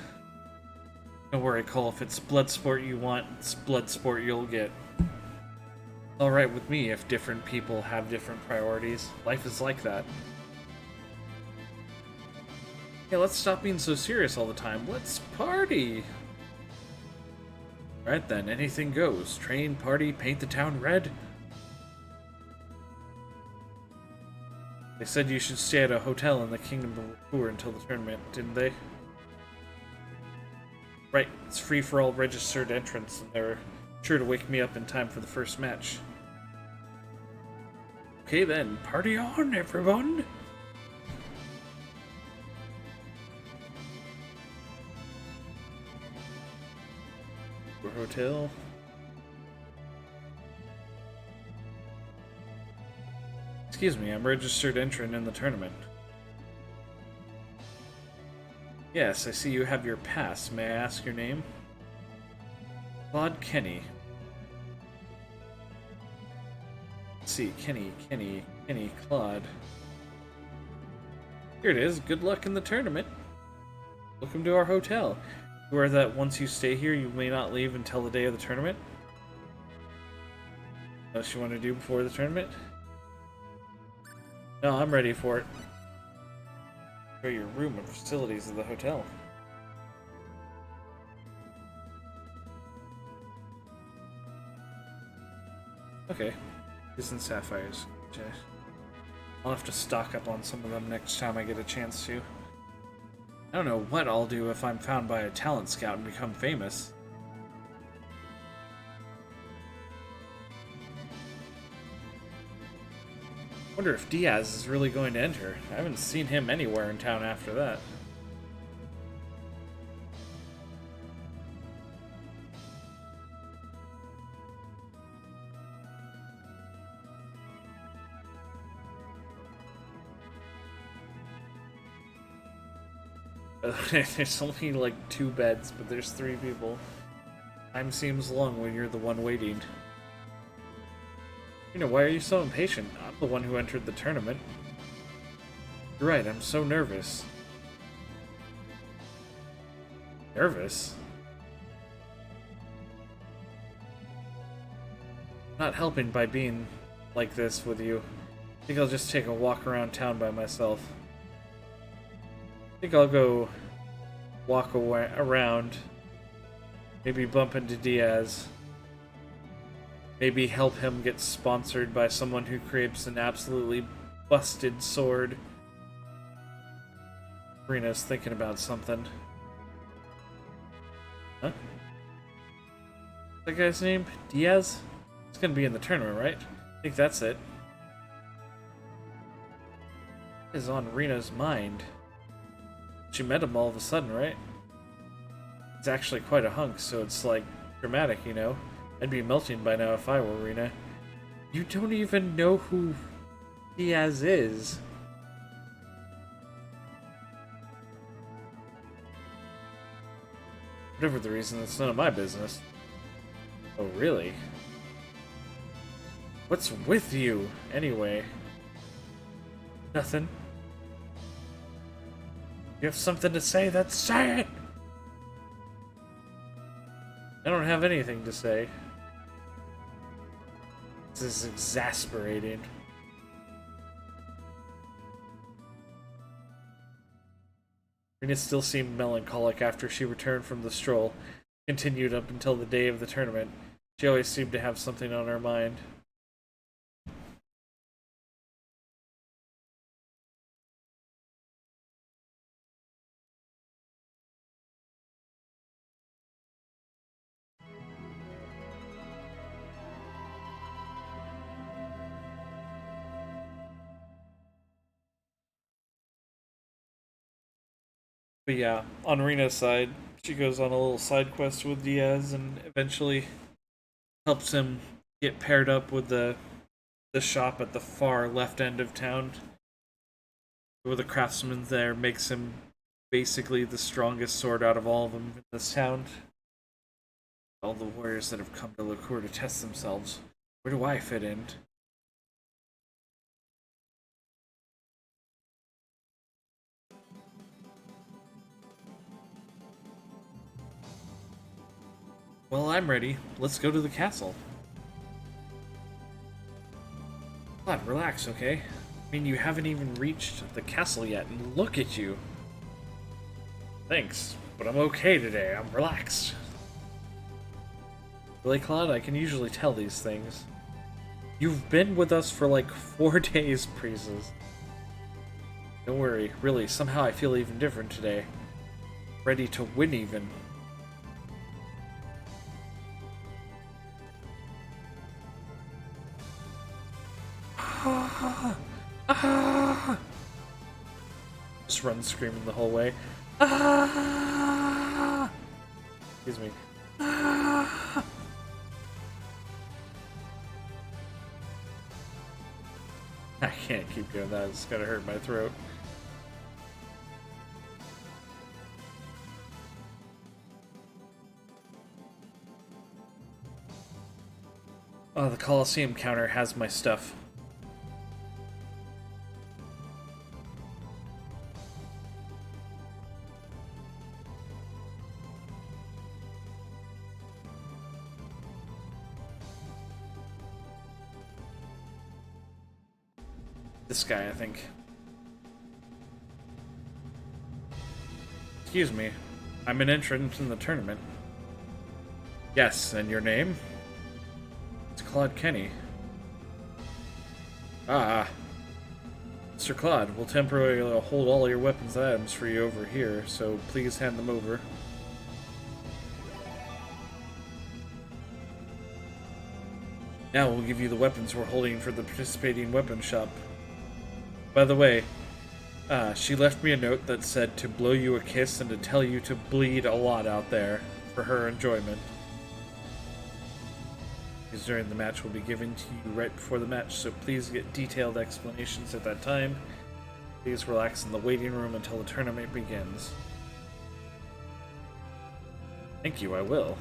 Don't worry, Cole. If it's blood sport you want, it's blood sport you'll get. Alright with me if different people have different priorities. Life is like that. Yeah, let's stop being so serious all the time. Let's party! Alright then, anything goes. Train, party, paint the town red. They said you should stay at a hotel in the Kingdom of the Poor until the tournament, didn't they? Right, it's free for all registered entrants, and they're sure to wake me up in time for the first match. Okay then, party on, everyone! Hotel. Excuse me, I'm registered entrant in the tournament. Yes, I see you have your pass. May I ask your name? Claude Kenny. Let's see, Kenny, Claude. Here it is. Good luck in the tournament. Welcome to our hotel. Aware that once you stay here, you may not leave until the day of the tournament? What else you want to do before the tournament? No, I'm ready for it. Show your room and facilities of the hotel. Okay. These and sapphires. Okay. I'll have to stock up on some of them next time I get a chance to. I don't know what I'll do if I'm found by a talent scout and become famous. Wonder if Diaz is really going to enter. I haven't seen him anywhere in town after that. There's only like 2 beds, but there's 3 people. Time seems long when you're the one waiting. Why are you so impatient? I'm the one who entered the tournament. You're right, I'm so nervous. Nervous? Not helping by being like this with you. I think I'll just take a walk around town by myself. I think I'll go walk around. Maybe bump into Diaz. Maybe help him get sponsored by someone who creates an absolutely busted sword. Rena's thinking about something. Huh? That guy's name? Diaz? It's gonna be in the tournament, right? I think that's it. What is on Rena's mind? She met him all of a sudden, right? He's actually quite a hunk, so it's like dramatic, I'd be melting by now if I were Rena. You don't even know who Diaz is. Whatever the reason, it's none of my business. Oh, really? What's with you, anyway? Nothing. You have something to say, then say it! I don't have anything to say. This is exasperating. Rena still seemed melancholic after she returned from the stroll. Continued up until the day of the tournament. She always seemed to have something on her mind. But yeah, on Rena's side, she goes on a little side quest with Diaz and eventually helps him get paired up with the shop at the far left end of town. Where the craftsman there makes him basically the strongest sword out of all of them in this town. All the warriors that have come to Liqueur to test themselves. Where do I fit in? Well, I'm ready. Let's go to the castle. Claude, relax, okay? I mean, you haven't even reached the castle yet, and look at you. Thanks, but I'm okay today. I'm relaxed. Really, Claude? I can usually tell these things. You've been with us for like 4 days, Priests. Don't worry, really, somehow I feel even different today. Ready to win even. Just run screaming the whole way. Excuse me. I can't keep doing that, it's gonna hurt my throat. Oh, the Coliseum counter has my stuff. This guy, I think. Excuse me. I'm an entrant in the tournament. Yes, and your name? It's Claude Kenny. Ah. Mr. Claude, we'll temporarily hold all your weapons and items for you over here, so please hand them over. Now we'll give you the weapons we're holding for the participating weapon shop. By the way, she left me a note that said to blow you a kiss and to tell you to bleed a lot out there for her enjoyment. Because during the match will be given to you right before the match, so please get detailed explanations at that time. Please relax in the waiting room until the tournament begins. Thank you, I will.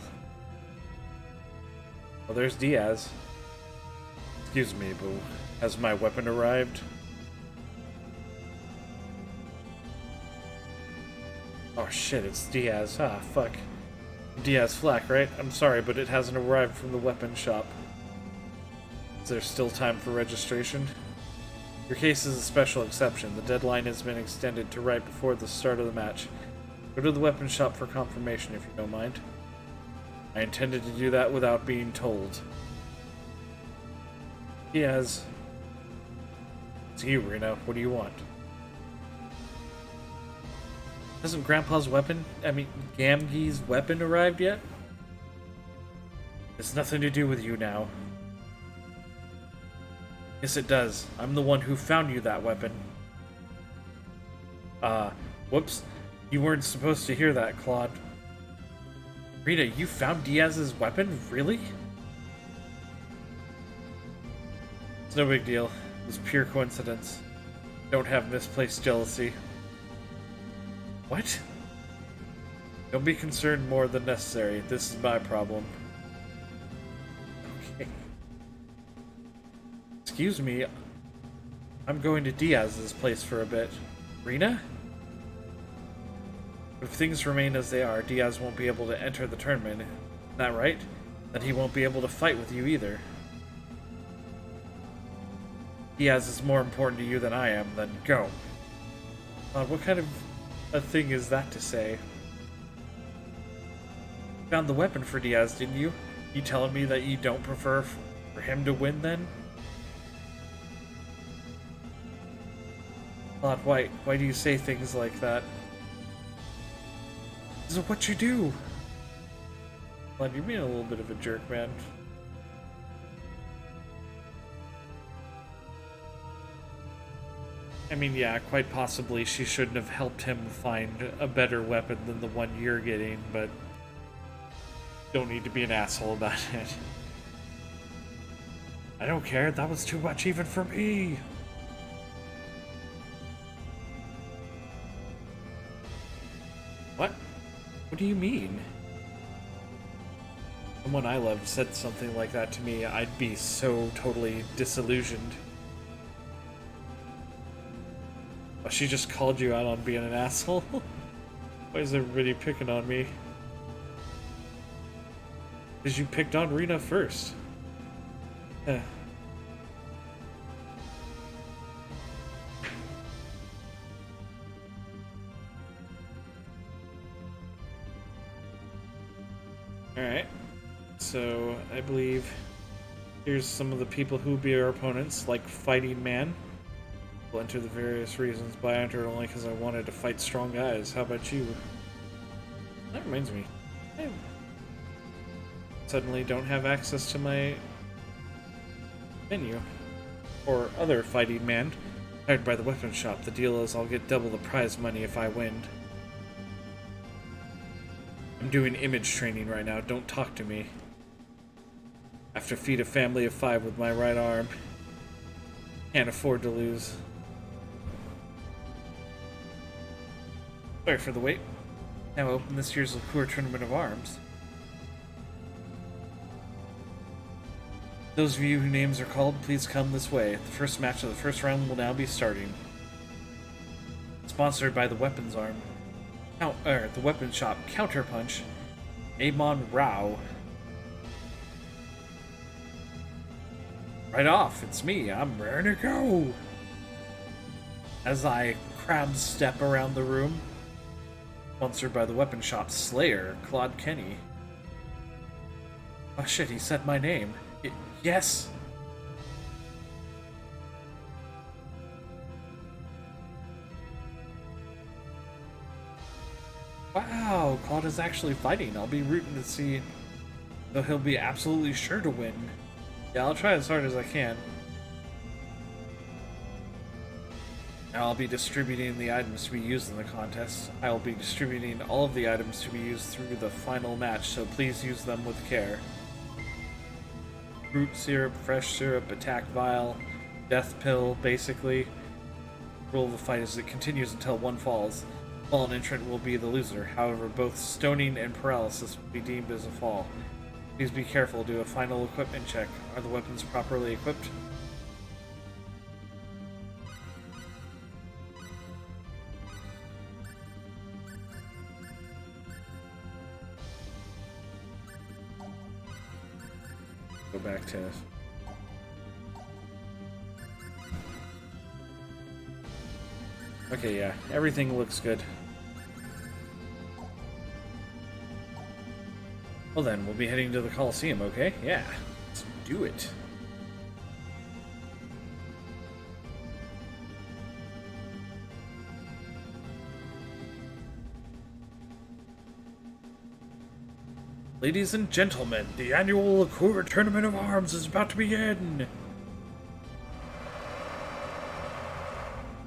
Well, there's Diaz. Excuse me, but has my weapon arrived? Oh shit, it's Diaz. Ah, fuck. Diaz Flack, right? I'm sorry, but it hasn't arrived from the weapon shop. Is there still time for registration? Your case is a special exception. The deadline has been extended to right before the start of the match. Go to the weapon shop for confirmation if you don't mind. I intended to do that without being told. Diaz. It's you, Rena. What do you want? Hasn't Grandpa's weapon, Gamgee's weapon arrived yet? It's nothing to do with you now. Yes, it does. I'm the one who found you that weapon. Whoops. You weren't supposed to hear that, Claude. Rita, you found Diaz's weapon? Really? It's no big deal. It was pure coincidence. Don't have misplaced jealousy. What? Don't be concerned more than necessary. This is my problem. Okay. Excuse me. I'm going to Diaz's place for a bit. Rena? If things remain as they are, Diaz won't be able to enter the tournament. Isn't that right? Then he won't be able to fight with you either. Diaz is more important to you than I am, then go. What kind of a thing is that to say? You found the weapon for Diaz, didn't you? You telling me that you don't prefer for him to win, then? Claude, why do you say things like that? This is what you do! Claude, you're being a little bit of a jerk, man. I mean, yeah, quite possibly she shouldn't have helped him find a better weapon than the one you're getting, but don't need to be an asshole about it. I don't care, that was too much even for me! What? What do you mean? Someone I loved said something like that to me, I'd be so totally disillusioned. Oh, she just called you out on being an asshole? Why is everybody picking on me? Because you picked on Rena first. Eh. Alright. So, I believe here's some of the people who will be our opponents, like Fighting Man. We'll enter the various reasons, but I entered only because I wanted to fight strong guys. How about you? That reminds me. I suddenly don't have access to my menu. Or other Fighting Man. Hired by the weapon shop. The deal is I'll get double the prize money if I win. I'm doing image training right now. Don't talk to me. I have to feed a family of 5 with my right arm. Can't afford to lose. Sorry for the wait. Now open this year's Liqueur Tournament of Arms. Those of you whose names are called, please come this way. The first match of the first round will now be starting. Sponsored by the Weapons Arm. The Weapon Shop. Counterpunch. Amon Rao. Right off, it's me. I'm ready to go. As I crab step around the room. Sponsored by the Weapon Shop. Slayer. Claude Kenny. Oh shit, he said my name. Yes! Wow, Claude is actually fighting. I'll be rooting to see though he'll be absolutely sure to win. Yeah, I'll try as hard as I can. Now I'll be distributing the items to be used in the contest. I will be distributing all of the items to be used through the final match, so please use them with care. Root syrup, fresh syrup, attack vial, death pill, basically. The rule of the fight is it continues until one falls. Fallen entrant will be the loser. However, both stoning and paralysis will be deemed as a fall. Please be careful. Do a final equipment check. Are the weapons properly equipped? Go back to... Okay, yeah. Everything looks good. Well then, we'll be heading to the Coliseum, okay? Yeah. Let's do it. Ladies and gentlemen, the annual Akura Tournament of Arms is about to begin!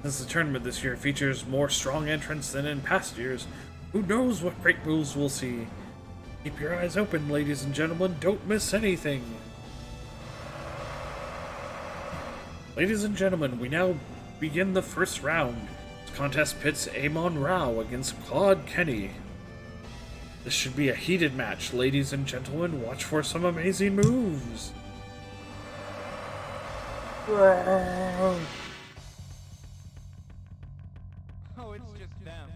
Since the tournament this year features more strong entrants than in past years, who knows what great moves we'll see? Keep your eyes open, ladies and gentlemen, don't miss anything! Ladies and gentlemen, we now begin the first round. This contest pits Amon Rao against Claude Kenny. This should be a heated match, ladies and gentlemen. Watch for some amazing moves. Oh, it's just them.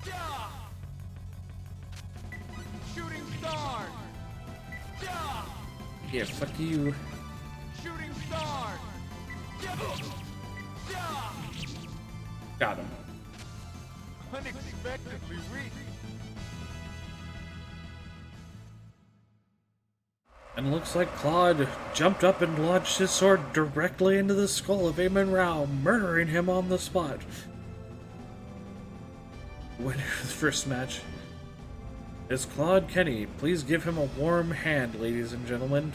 Yeah! Shooting star! Yeah! Yeah, fuck you. Shooting star! Yeah! Yeah! Got him. Unexpectedly weak. And looks like Claude jumped up and launched his sword directly into the skull of Amon Rao, murdering him on the spot. Winner of the first match is Claude Kenny. Please give him a warm hand, ladies and gentlemen.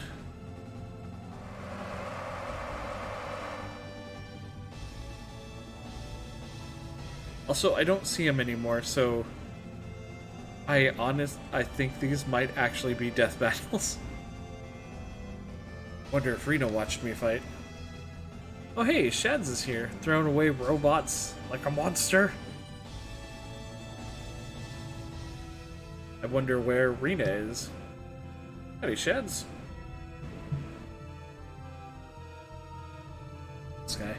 Also, I don't see him anymore, so I think these might actually be death battles. Wonder if Reno watched me fight. Oh hey, Shads is here, throwing away robots like a monster. I wonder where Rena is. Howdy, Shads. This guy.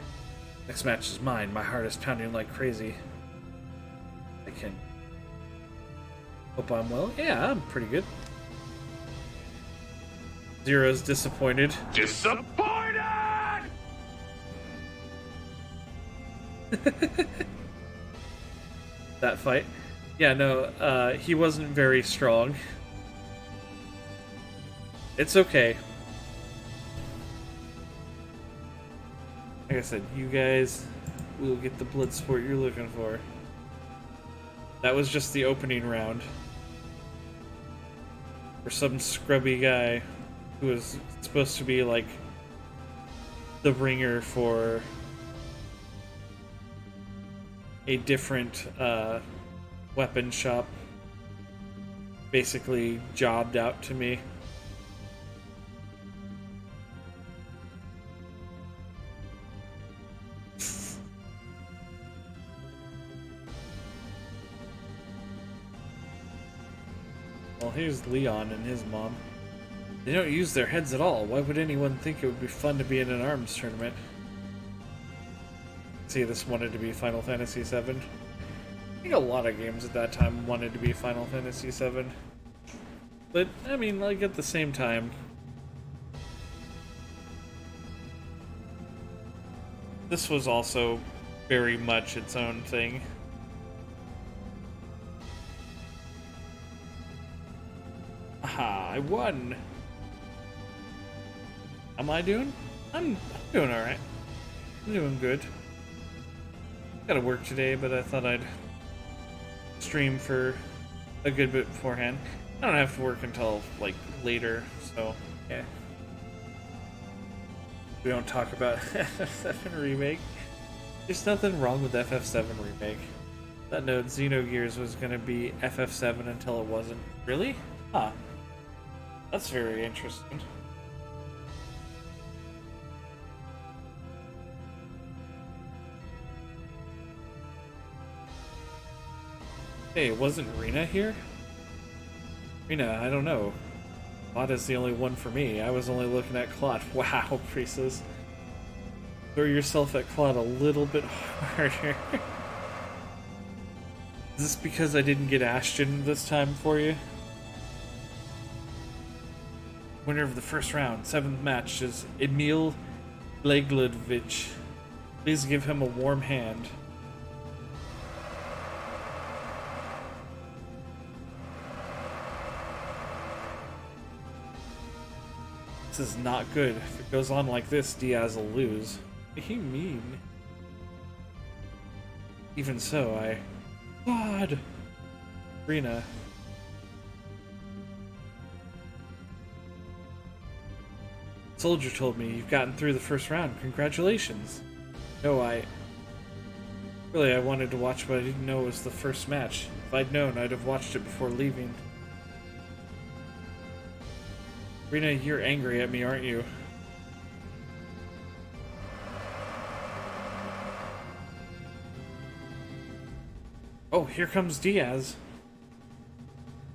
Next match is mine. My heart is pounding like crazy. I can... Hope I'm well. Yeah, I'm pretty good. Zero's disappointed. Disappointed! That fight. Yeah, no, he wasn't very strong. It's okay. Like I said, you guys will get the blood sport you're looking for. That was just the opening round. For some scrubby guy who was supposed to be like the ringer for a different weapon shop, basically jobbed out to me. Well, here's Leon and his mom. They don't use their heads at all. Why would anyone think it would be fun to be in an arms tournament? See, this wanted to be Final Fantasy VII. I think a lot of games at that time wanted to be Final Fantasy VII. But, I mean, like, at the same time, this was also very much its own thing. Aha, I won! How am I doing? I'm doing alright. I'm doing good. Gotta work today, but I thought I'd stream for a good bit beforehand. I don't have to work until, like, later, so, yeah. We don't talk about FF7 Remake. There's nothing wrong with FF7 Remake. That note, Xenogears was gonna be FF7 until it wasn't. Really? Huh. That's very interesting. Hey, wasn't Rena here? Rena, I don't know. Claude is the only one for me. I was only looking at Claude. Wow, Priestess. Throw yourself at Claude a little bit harder. Is this because I didn't get Ashton this time for you? Winner of the first round, 7th match, is Emil Legledovich. Please give him a warm hand. This is not good. If it goes on like this, Diaz will lose. What do you mean? Even so, God! Rena. Soldier told me you've gotten through the first round. Congratulations. No, Really, I wanted to watch, but I didn't know it was the first match. If I'd known, I'd have watched it before leaving. Rena, you're angry at me, aren't you? Oh, here comes Diaz.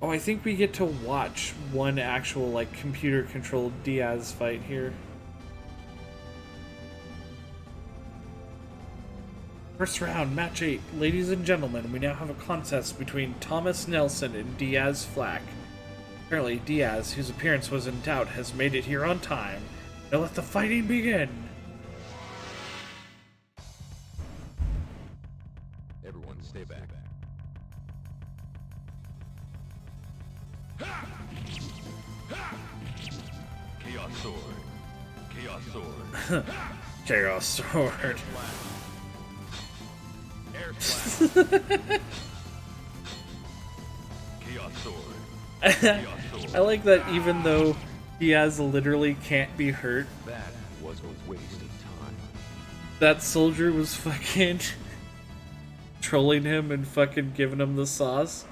Oh, I think we get to watch one actual, like, computer-controlled Diaz fight here. First round, match 8. Ladies and gentlemen, we now have a contest between Thomas Nelson and Diaz Flack. Apparently, Diaz, whose appearance was in doubt, has made it here on time. Now let the fighting begin! Everyone, stay back. Chaos sword. Chaos sword. Chaos sword. Air slash. Chaos sword. I like that even though Diaz literally can't be hurt, That was a waste of time. that soldier was fucking trolling him and fucking giving him the sauce.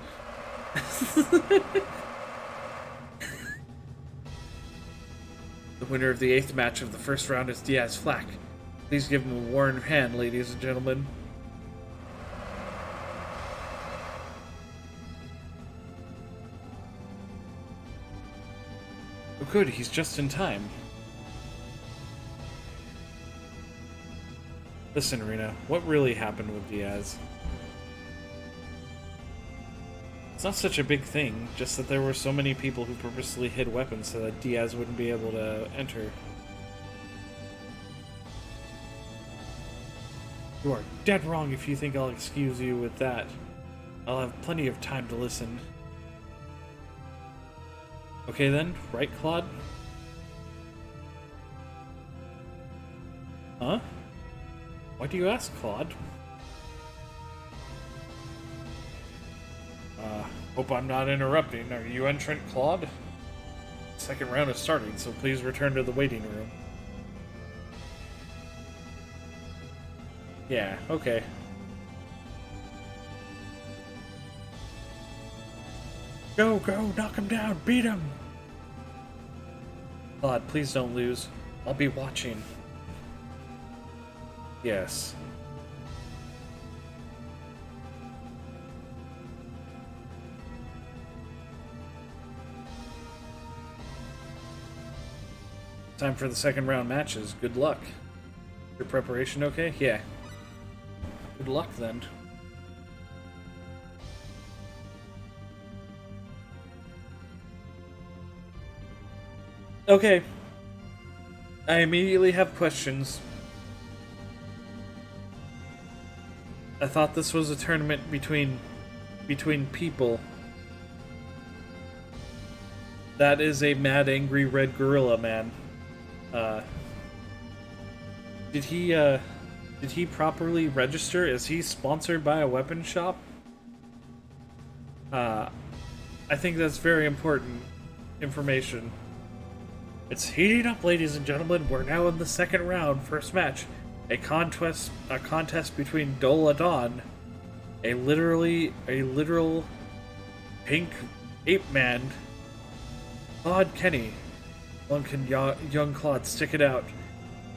The winner of the 8th match of the first round is Diaz Flack. Please give him a warm hand, ladies and gentlemen. Oh good, he's just in time. Listen, Rena, what really happened with Diaz? It's not such a big thing, just that there were so many people who purposely hid weapons so that Diaz wouldn't be able to enter. You are dead wrong if you think I'll excuse you with that. I'll have plenty of time to listen. Okay then, right, Claude? Huh? Why do you ask, Claude? Hope I'm not interrupting. Are you entrant, Claude? Second round is starting, so please return to the waiting room. Yeah, okay. Go, knock him down, beat him! Claude, please don't lose. I'll be watching. Yes. Time for the second round matches. Good luck. Your preparation okay? Yeah. Good luck then. Okay. I immediately have questions. I thought this was a tournament between people. That is a mad, angry red gorilla man. Did he properly register? Is he sponsored by a weapon shop? I think that's very important information. It's heating up, ladies and gentlemen. We're now in the second round, first match. A contest between Dola Dawn, a literal pink ape man, Claude Kenny. Long can young Claude stick it out.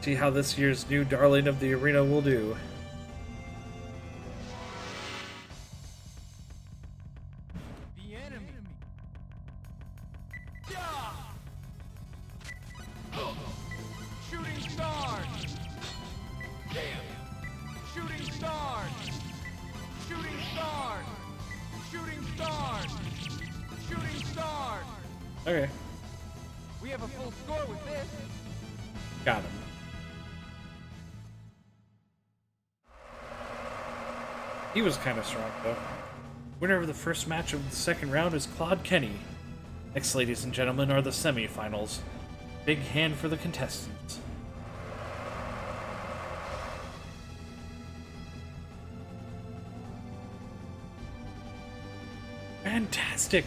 See how this year's new darling of the arena will do. enemy. Shooting stars. Shooting stars. Shooting stars. Shooting stars. Shooting stars. Okay, We have a full score with this. got him. He was kind of strong, though. Winner of the first match of the second round is Claude Kenny. Next, ladies and gentlemen, are the semifinals. Big hand for the contestants. Fantastic!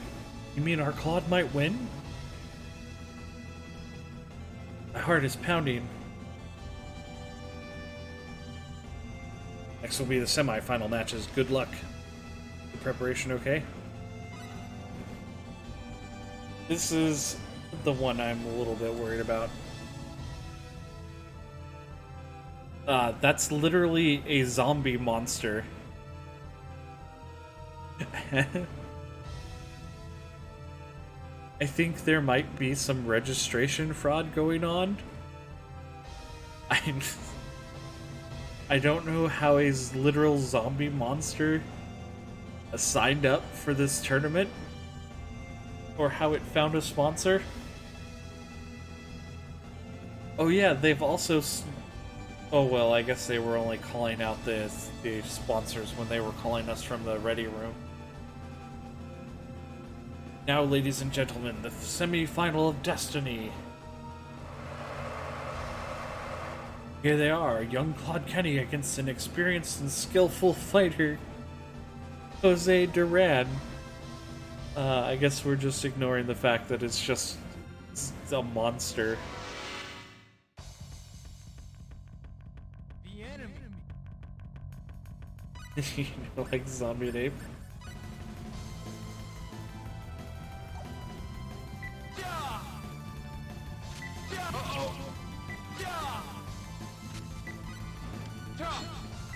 You mean our Claude might win? My heart is pounding. Next will be the semi-final matches. Good luck. The preparation okay? This is the one I'm a little bit worried about. That's literally a zombie monster. I think there might be some registration fraud going on. I don't know how a literal zombie monster signed up for this tournament, or how it found a sponsor. Oh yeah, they've also... Oh well, I guess they were only calling out the sponsors when they were calling us from the ready room. Now, ladies and gentlemen, the semi-final of Destiny. Here they are, young Claude Kenny against an experienced and skillful fighter, Jose Duran. I guess we're just ignoring the fact that it's just a monster. The enemy. You know, like zombie ape.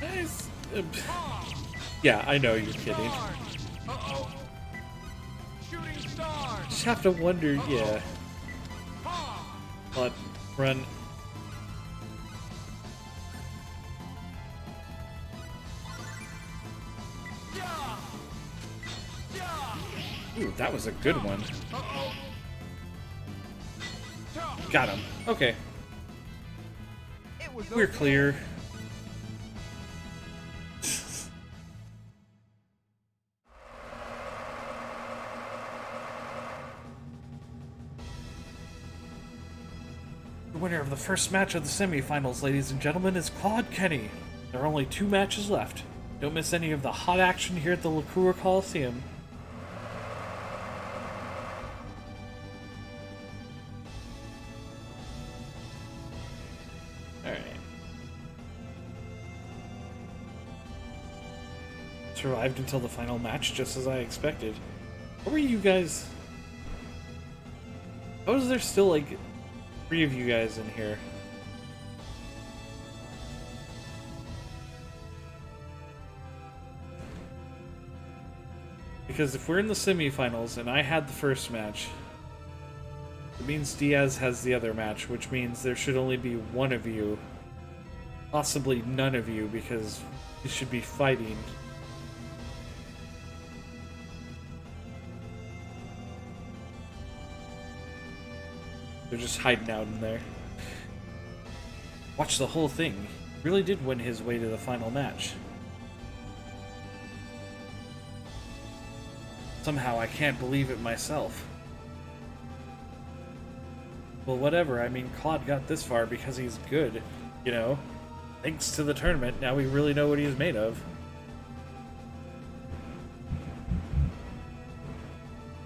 Nice. Yeah, I know you're kidding. Shooting stars. Just have to wonder, yeah. But run. Ooh, that was a good one. Got him. Okay, It was we're clear. The winner of the first match of the semifinals, ladies and gentlemen, is Claude Kenny. There are only 2 matches left. Don't miss any of the hot action here at the Liqueur Coliseum. Alright. Survived until the final match, just as I expected. What were you guys... How is there still, like, 3 of you guys in here? Because if we're in the semifinals and I had the first match, it means Diaz has the other match, which means there should only be 1 of you. Possibly none of you, because you should be fighting. They're just hiding out in there. Watch the whole thing. He really did win his way to the final match. Somehow I can't believe it myself. Well, whatever. I mean, Claude got this far because he's good, you know? Thanks to the tournament, now we really know what he's made of.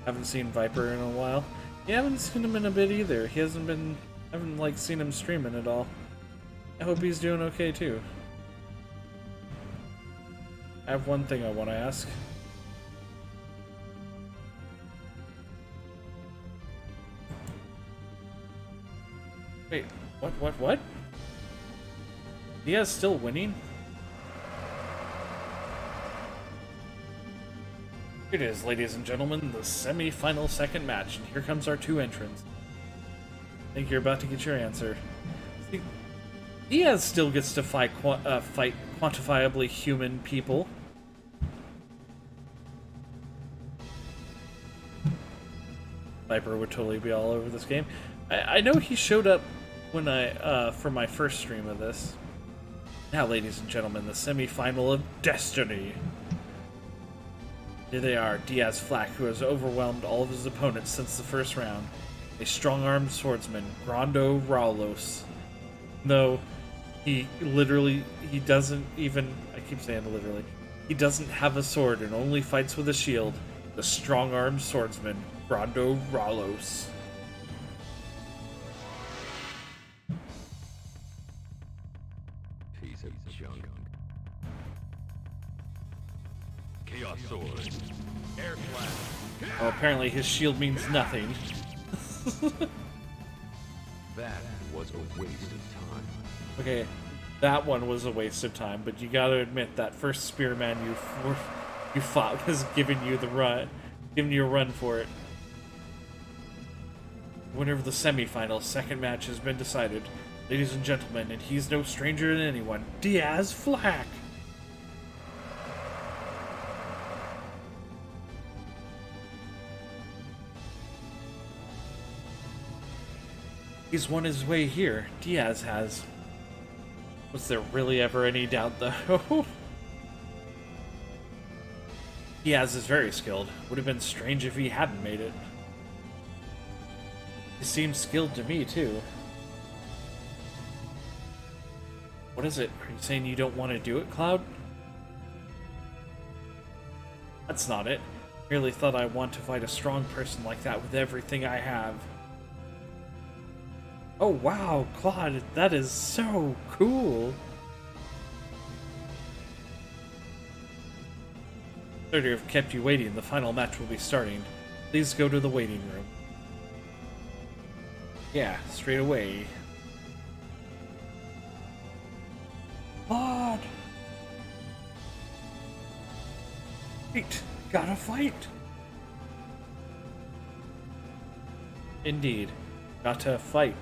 Haven't seen Viper in a while. Yeah, I haven't seen him in a bit either. He hasn't been... I haven't, like, seen him streaming at all. I hope he's doing okay, too. I have one thing I want to ask. Wait, what? Diaz still winning? Here it is, ladies and gentlemen, the semi-final second match, and here comes our two entrants. I think you're about to get your answer. See, Diaz still gets to fight quantifiably human people. Viper would totally be all over this game. I know he showed up when for my first stream of this. Now, ladies and gentlemen, the semi-final of Destiny. Here they are, Diaz Flack, who has overwhelmed all of his opponents since the first round. A strong-armed swordsman, Grando Raulos. No, he doesn't even, I keep saying literally, he doesn't have a sword and only fights with a shield. The strong-armed swordsman, Grando Raulos. Piece of junk. Chaos Sword. Air Slash. Well, apparently his shield means nothing. That was a waste of time. Okay, that one was a waste of time, but you gotta admit that first spearman you fought was giving you a run for it. Winner of the semifinal, second match has been decided, ladies and gentlemen, and he's no stranger to anyone, Diaz Flack. He's won his way here. Diaz has. Was there really ever any doubt, though? Diaz is very skilled. Would have been strange if he hadn't made it. He seems skilled to me, too. What is it? Are you saying you don't want to do it, Cloud? That's not it. Merely thought I want to fight a strong person like that with everything I have. Oh wow, Claude, that is so cool! Sorry to have kept you waiting. The final match will be starting. Please go to the waiting room. Yeah, straight away. Claude! Fight! Gotta fight! Indeed. Gotta fight.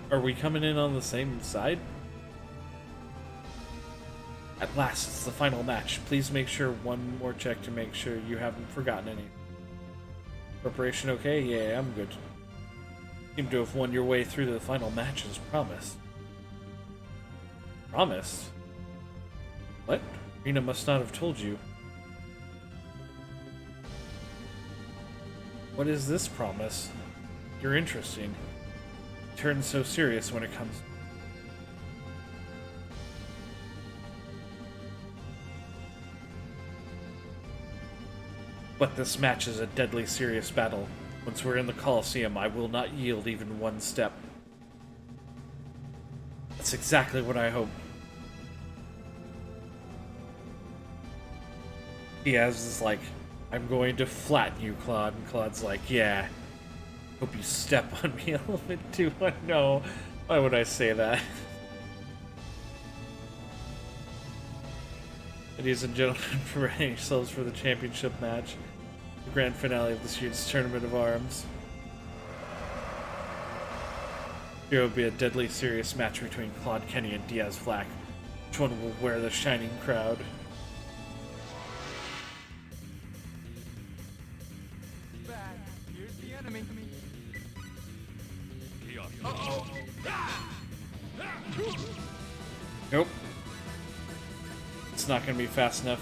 Are we coming in on the same side? At last, it's the final match. Please make sure one more check to make sure you haven't forgotten any. Preparation okay? Yeah, I'm good. Seem to have won your way through to the final match as promised. Promised? What? Rena must not have told you. What is this promise? You're interesting. Turns so serious when it comes. But this match is a deadly serious battle. Once we're in the Colosseum, I will not yield even one step. That's exactly what I hope. Diaz is like, I'm going to flatten you, Claude. And Claude's like, yeah. Hope you step on me a little bit too. No, why would I say that? Ladies and gentlemen, preparing yourselves for the championship match, the grand finale of this year's Tournament of Arms. Here will be a deadly serious match between Claude Kenny and Diaz Flack. Which one will wear the shining crowd? Bad. Here's the enemy. Nope. It's not going to be fast enough.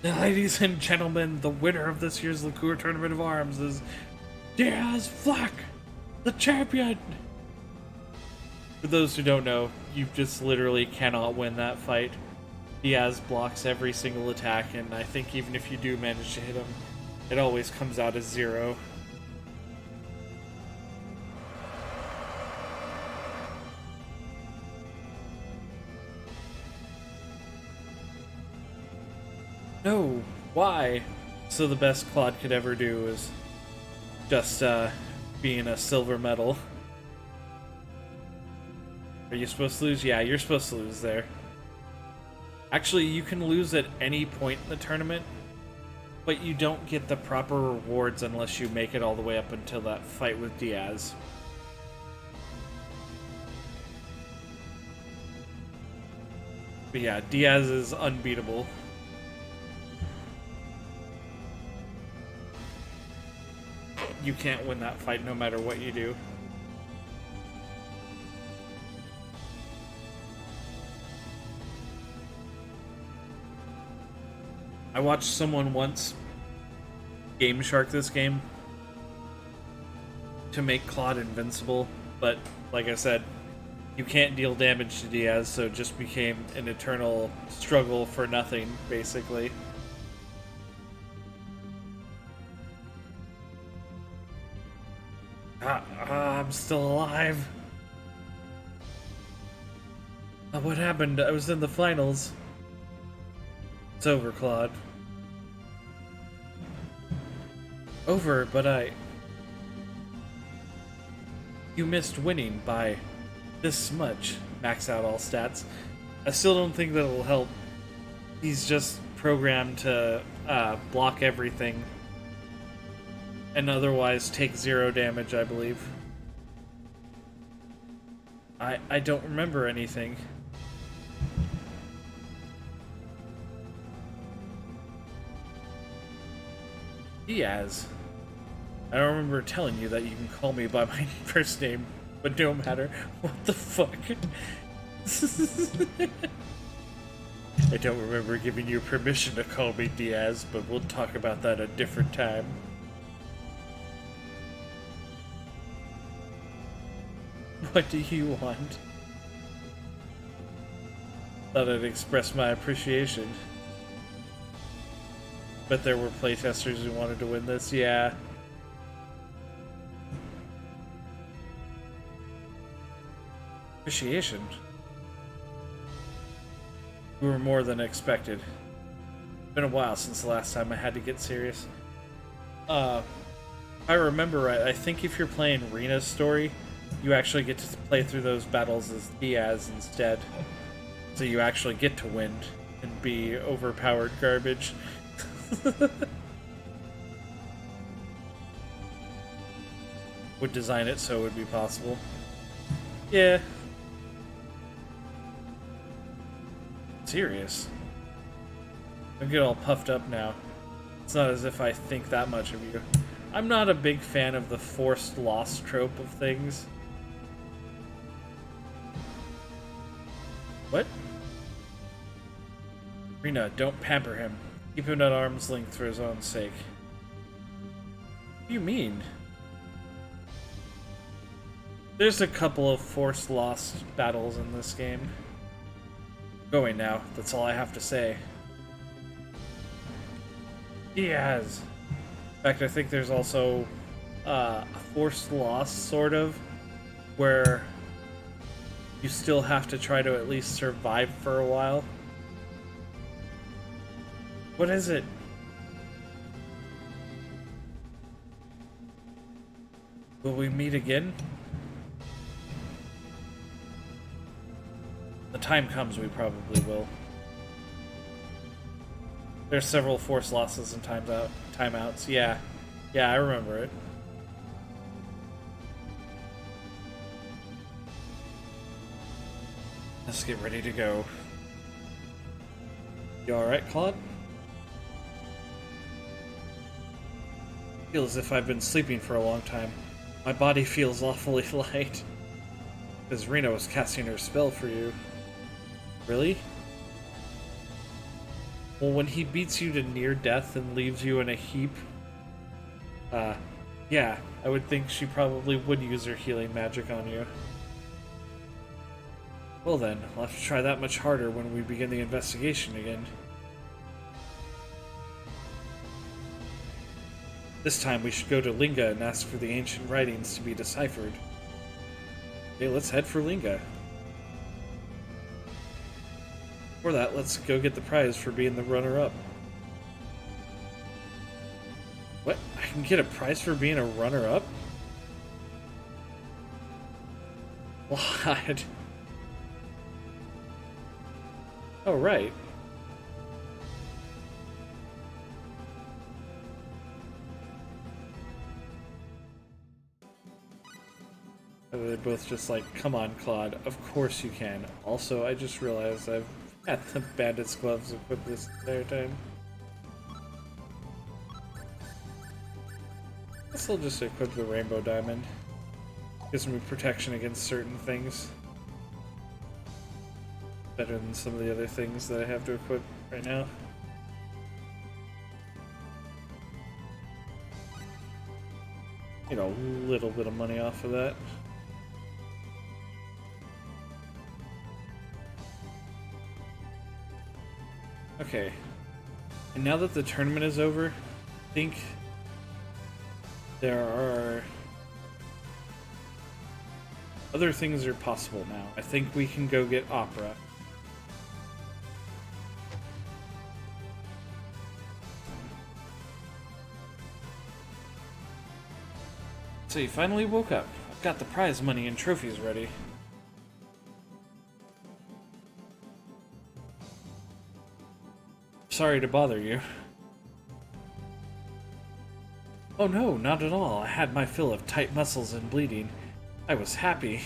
Ladies and gentlemen, the winner of this year's Liqueur Tournament of Arms is Diaz Flack, the champion! For those who don't know, you just literally cannot win that fight. Diaz blocks every single attack, and I think even if you do manage to hit him, it always comes out as 0. No, why? So the best Claude could ever do is just being a silver medal. Are you supposed to lose? Yeah, you're supposed to lose there. Actually, you can lose at any point in the tournament, but you don't get the proper rewards unless you make it all the way up until that fight with Diaz. But yeah, Diaz is unbeatable. You can't win that fight no matter what you do. I watched someone once Game Shark this game to make Claude invincible, but like I said, you can't deal damage to Diaz, so it just became an eternal struggle for nothing, basically. I'm still alive. What happened? I was in the finals. It's over, Claude. Over, but you missed winning by this much. Max out all stats. I still don't think that'll help. He's just programmed to block everything and otherwise take 0 damage, I believe. I don't remember anything. Diaz. I don't remember telling you that you can call me by my first name, but no matter. What the fuck? I don't remember giving you permission to call me Diaz, but we'll talk about that a different time. What do you want? Thought I'd express my appreciation. Bet there were playtesters who wanted to win this, yeah. Appreciation? We were more than expected. It's been a while since the last time I had to get serious. If I remember right, I think if you're playing Rena's story, you actually get to play through those battles as Diaz instead. So you actually get to win and be overpowered garbage. Would design it so it would be possible. Yeah. Serious. Don't get all puffed up now. It's not as if I think that much of you. I'm not a big fan of the forced loss trope of things. What? Rena, don't pamper him. Keep him at arm's length for his own sake. What do you mean? There's a couple of forced lost battles in this game. Going now, that's all I have to say. Diaz! In fact, I think there's also a forced loss, sort of, where you still have to try to at least survive for a while. What is it? Will we meet again? The time comes we probably will. There's several forced losses and timeouts. Yeah. Yeah, I remember it. Let's get ready to go. You alright, Claude? Feel as if I've been sleeping for a long time. My body feels awfully light. Because Rena was casting her spell for you. Really? Well, when he beats you to near death and leaves you in a heap, yeah, I would think she probably would use her healing magic on you. Well then, I'll have to try that much harder when we begin the investigation again. This time we should go to Linga and ask for the ancient writings to be deciphered. Okay, let's head for Linga. For that, let's go get the prize for being the runner-up. What? I can get a prize for being a runner-up? What? Oh, right. They're both just like, come on, Claude, of course you can. Also, I just realized I've had the bandit's gloves equipped this entire time. Guess I'll just equip the rainbow diamond. Gives me protection against certain things. Better than some of the other things that I have to equip right now. Get a little bit of money off of that. Okay. And now that the tournament is over, I think there are other things are possible now. I think we can go get Opera. So you finally woke up. I've got the prize money and trophies ready. Sorry to bother you. Oh no, not at all. I had my fill of tight muscles and bleeding. I was happy.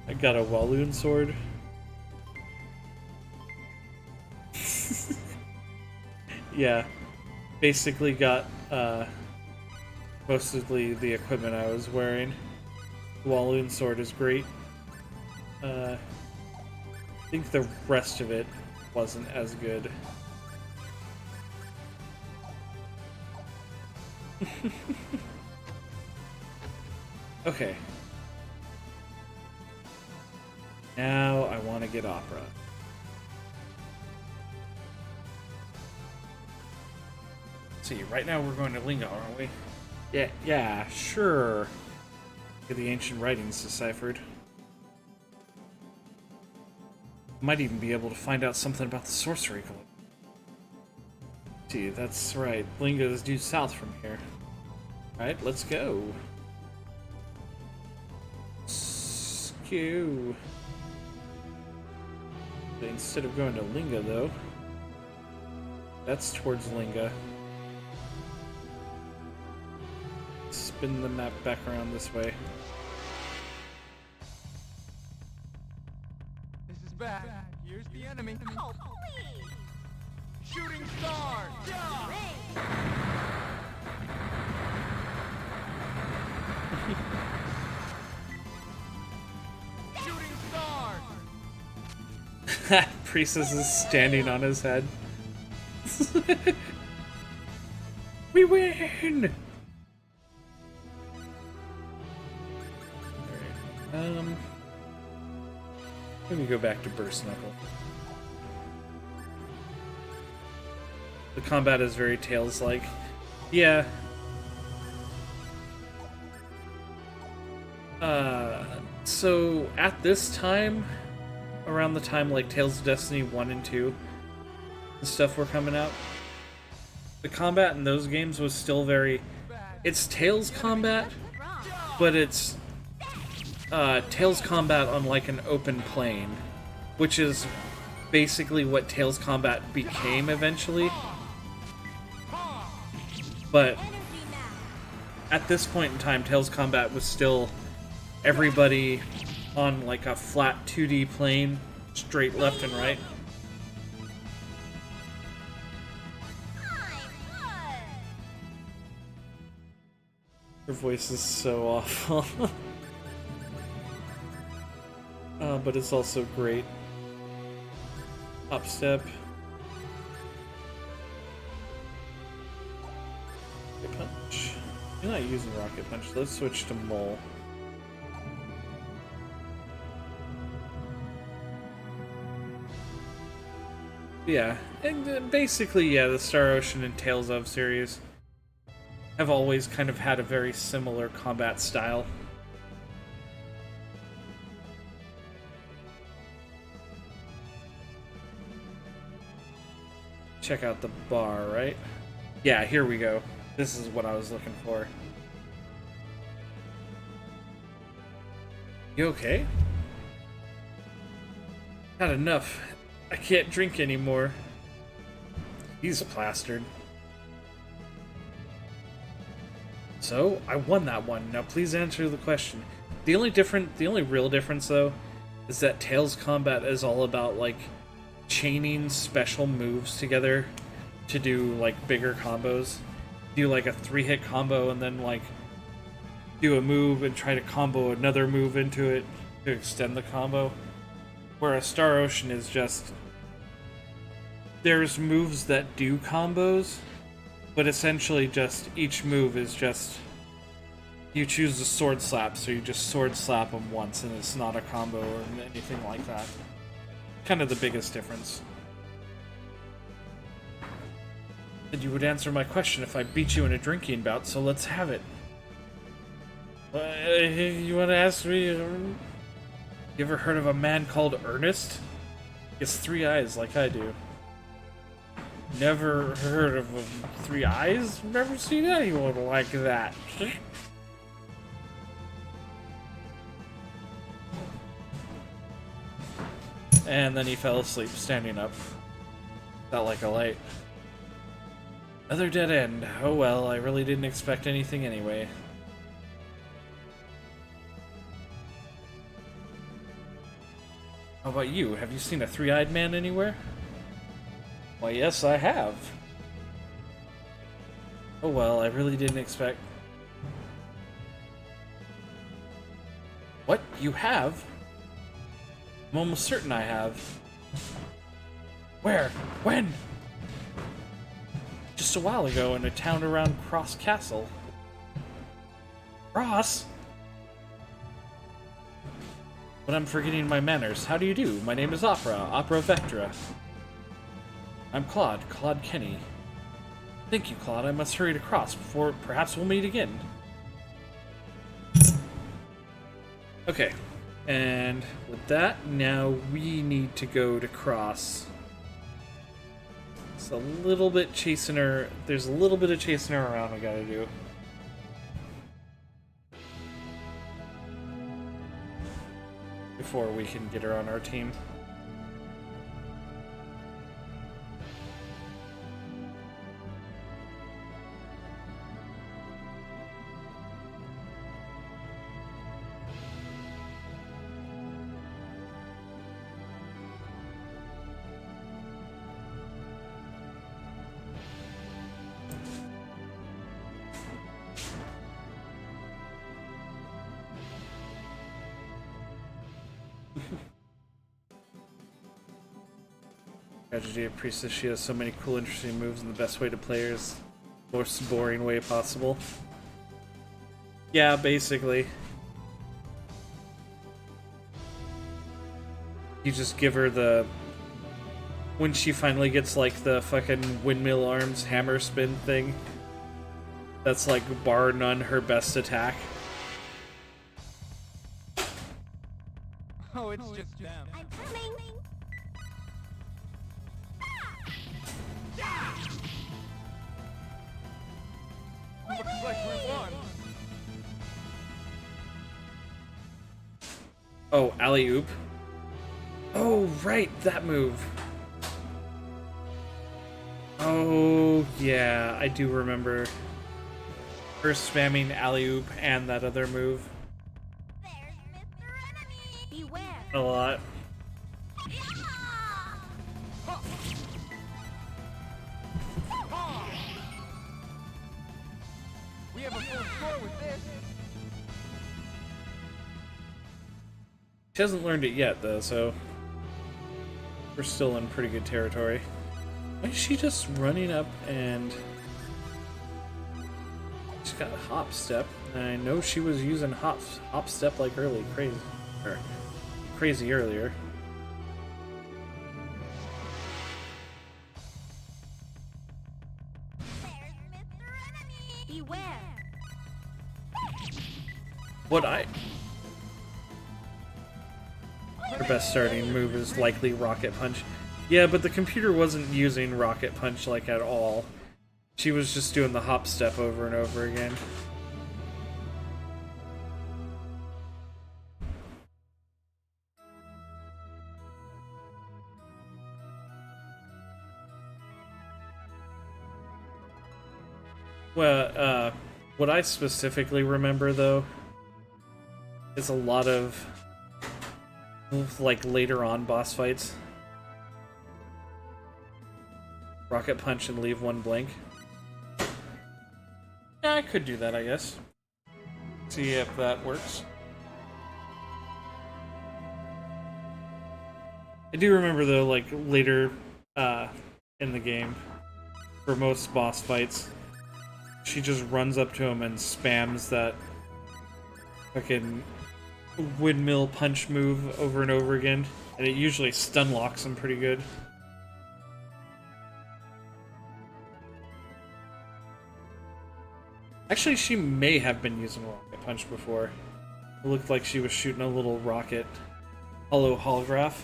I got a Walloon sword. Yeah. Basically got mostly the equipment I was wearing. The Walloon sword is great. I think the rest of it wasn't as good. Okay. Now I want to get Opera. See, right now we're going to Lingo, aren't we? Yeah, sure. Get the ancient writings deciphered. Might even be able to find out something about the sorcery collection. See, that's right. Lingo is due south from here. Alright, let's go. Skew. Instead of going to Linga, though, that's towards Linga. Spin the map back around this way. This is bad. Here's the enemy. Oh, please! Shooting star! Yeah! Rain! Shooting star! Priestess is standing on his head. We win! Alright, let me go back to Burst Knuckle. The combat is very Tails-like. Yeah. So at this time, around the time like Tales of Destiny 1 and 2 and stuff were coming out, the combat in those games was still very... It's Tails combat, but it's Tails combat on like an open plane, which is basically what Tails combat became eventually. But at this point in time, Tails combat was still everybody on like a flat 2D plane, straight left and right. Her voice is so awful. But it's also great. Top step. Rocket punch. You're not using rocket punch. Let's switch to mole. Yeah, and basically, yeah, the Star Ocean and Tales of series have always kind of had a very similar combat style. check out the bar, right? Yeah, here we go. This is what I was looking for. You okay? Had enough. I can't drink anymore. He's plastered. So, I won that one. Now please answer the question. The only real difference though, is that Tails combat is all about like chaining special moves together to do like bigger combos. Do like a 3-hit combo and then like do a move and try to combo another move into it to extend the combo. Whereas Star Ocean is just, there's moves that do combos, but essentially just each move is just, you choose the sword slap, so you just sword slap them once and it's not a combo or anything like that. Kind of the biggest difference. And you would answer my question if I beat you in a drinking bout, so let's have it. You want to ask me? You ever heard of a man called Ernest? He has 3 eyes like I do. Never heard of him. 3 eyes? Never seen anyone like that. And then he fell asleep, standing up. Felt like a light. Another dead end. Oh well, I really didn't expect anything anyway. How about you? Have you seen a 3-eyed man anywhere? Why, yes, I have. Oh well, I really didn't expect... What? You have? I'm almost certain I have. Where? When? Just a while ago in a town around Cross Castle. Cross? But I'm forgetting my manners. How do you do? My name is Opera Vectra. I'm Claude Kenny. Thank you, Claude. I must hurry to Cross before perhaps we'll meet again. Okay. And with that, now we need to go to Cross. It's a little bit chasing her. There's a little bit of chasing her around we gotta do. Before we can get her on our team. Tragedy of Priestess, she has so many cool, interesting moves, and the best way to play her is the most boring way possible. Yeah, basically. You just give her the... When she finally gets, like, the fucking windmill arms hammer spin thing, that's, like, bar none her best attack. Oh, it's just them. I'm coming. Looks like we won. Oh, alley-oop. Oh, right, that move. Oh, yeah, I do remember her spamming alley-oop and that other move There's Mr. Enemy. Beware. a lot. We have a full score with this. She hasn't learned it yet, though, so we're still in pretty good territory. Why is she just running up and... She's got a hop step. And I know she was using hop step like crazy earlier. There's Mr. Enemy. Beware. Her best starting move is likely Rocket Punch. Yeah, but the computer wasn't using Rocket Punch like at all. She was just doing the hop step over and over again. Well, what I specifically remember, though, is a lot of, like, later on boss fights. Rocket Punch and leave one blank. Yeah, I could do that, I guess. See if that works. I do remember, though, like, later in the game, for most boss fights, she just runs up to him and spams that fucking windmill punch move over and over again, and it usually stun locks him pretty good. Actually, she may have been using Rocket Punch before. It looked like she was shooting a little rocket holograph.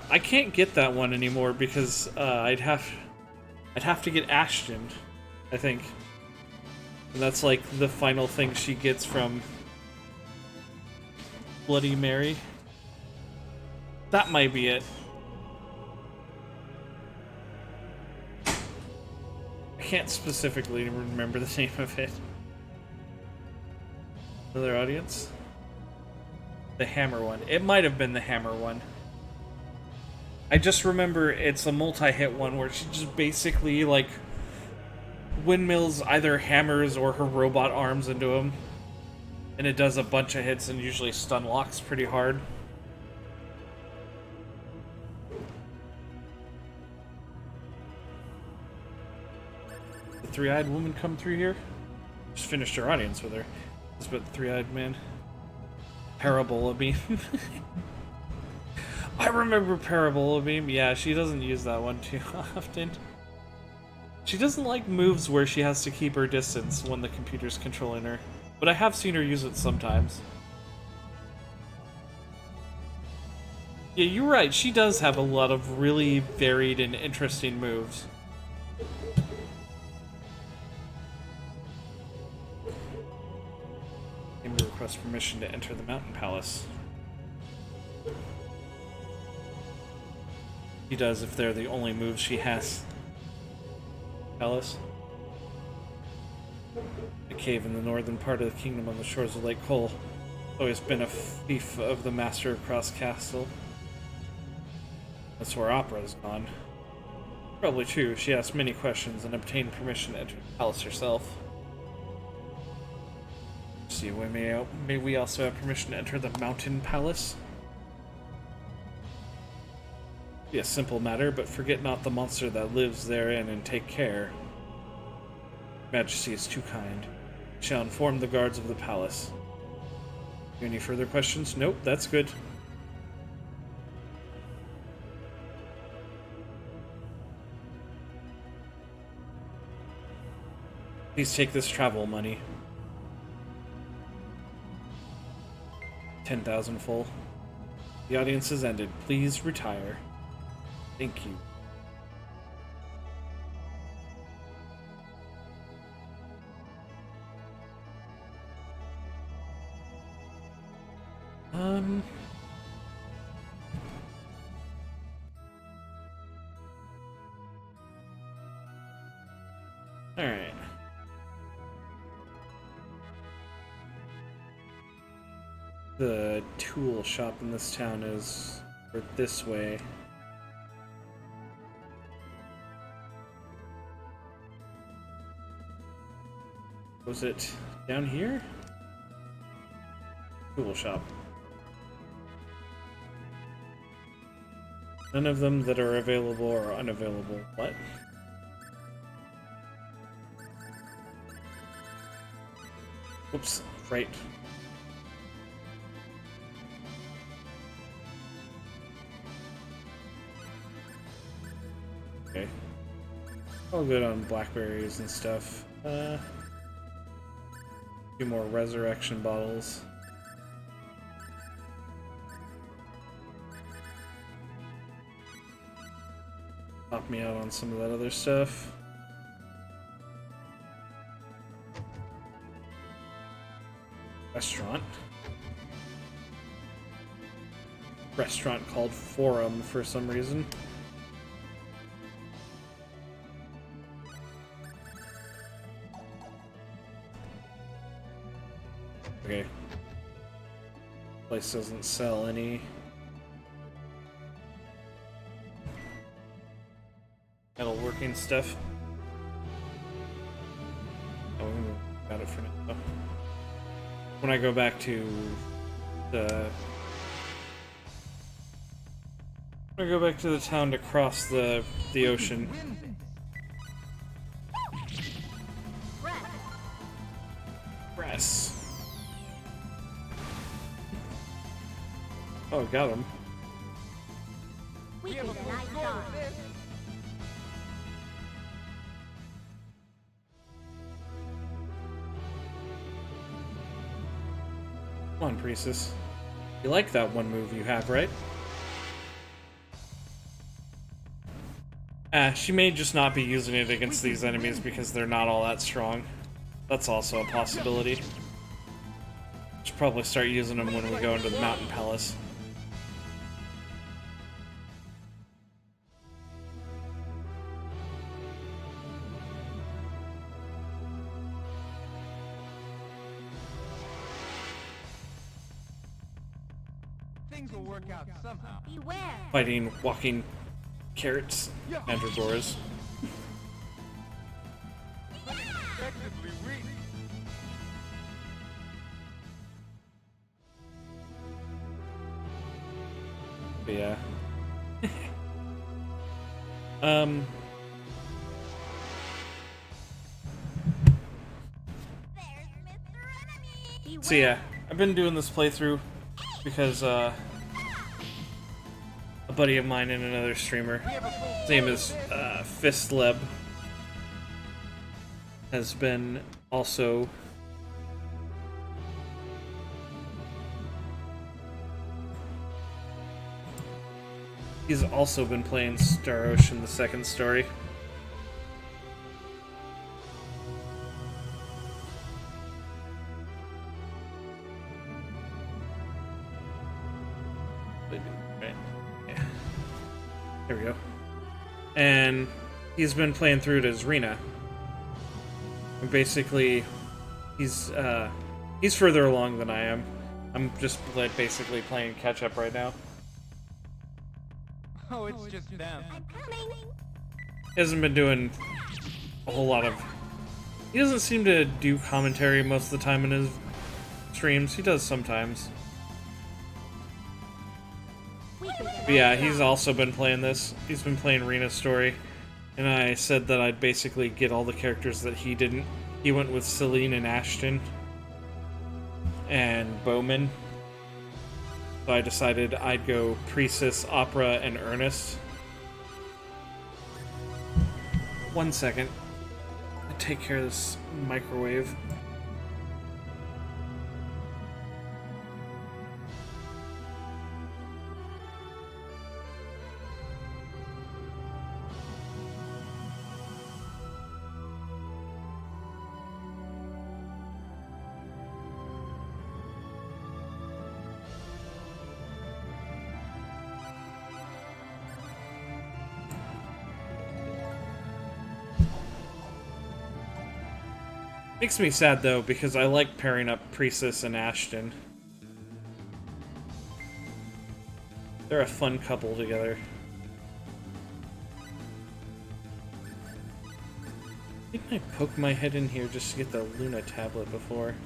I can't get that one anymore because I'd have to get Ashton, I think. And that's like the final thing she gets from Bloody Mary. That might be it. I can't specifically remember the name of it. Another audience? The hammer one. It might have been the hammer one. I just remember it's a multi-hit one where she just basically, like, windmills either hammers or her robot arms into him. And it does a bunch of hits and usually stun locks pretty hard. The three-eyed woman come through here? Just finished her audience with her. This but the three-eyed man. Parabola beam. I remember Parabola Beam. Yeah, she doesn't use that one too often. She doesn't like moves where she has to keep her distance when the computer's controlling her. But I have seen her use it sometimes. Yeah, you're right. She does have a lot of really varied and interesting moves. Game to request permission to enter the Mountain Palace. She does if they're the only moves she has. Palace. A cave in the northern part of the kingdom on the shores of Lake Cole. Always been a fief of the Master across Castle. That's where Opera's gone. Probably true. She asked many questions and obtained permission to enter the palace herself. See, may we also have permission to enter the Mountain Palace? Be a simple matter, but forget not the monster that lives therein, and take care. Majesty is too kind. Shall inform the guards of the palace. Any further questions? Nope, that's good. Please take this travel money. 10,000 full. The audience has ended. Please retire. Thank you. All right. The tool shop in this town is this way. Was it down here? Tool shop. None of them that are available are unavailable. What? Whoops, right. Okay. All good on blackberries and stuff. Few more resurrection bottles. Knock me out on some of that other stuff. Restaurant. Restaurant called Forum for some reason. Okay. Place doesn't sell any metalworking stuff. Oh, got it for now. When I go back to the town to cross the ocean. Press. Oh, got him. We have a full score with this. Come on, Priestess. You like that one move you have, right? She may just not be using it against these enemies because they're not all that strong. That's also a possibility. Should probably start using them when we go into the Mountain Palace. Things will work out somehow. Beware. Fighting walking carrots, mandragoras. Unexpectedly weak. But yeah. There's Mr. Enemy. Beware. So yeah, I've been doing this playthrough because a buddy of mine and another streamer, his name is Fistleb, has been also he's also been playing Star Ocean, the second story. Right. Yeah. There we go. And he's been playing through it as Rena. And basically, he's further along than I am. I'm just basically playing catch up right now. Oh, it's just them. I'm coming. He hasn't been doing a whole lot of. He doesn't seem to do commentary most of the time in his streams. He does sometimes. But yeah, he's also been playing this. He's been playing Rena's story. And I said that I'd basically get all the characters that he didn't. He went with Celine and Ashton. And Bowman. So I decided I'd go Priestess, Opera, and Ernest. 1 second. I take care of this microwave. Makes me sad though, because I like pairing up Priestess and Ashton. They're a fun couple together. Didn't I poke my head in here just to get the Luna tablet before?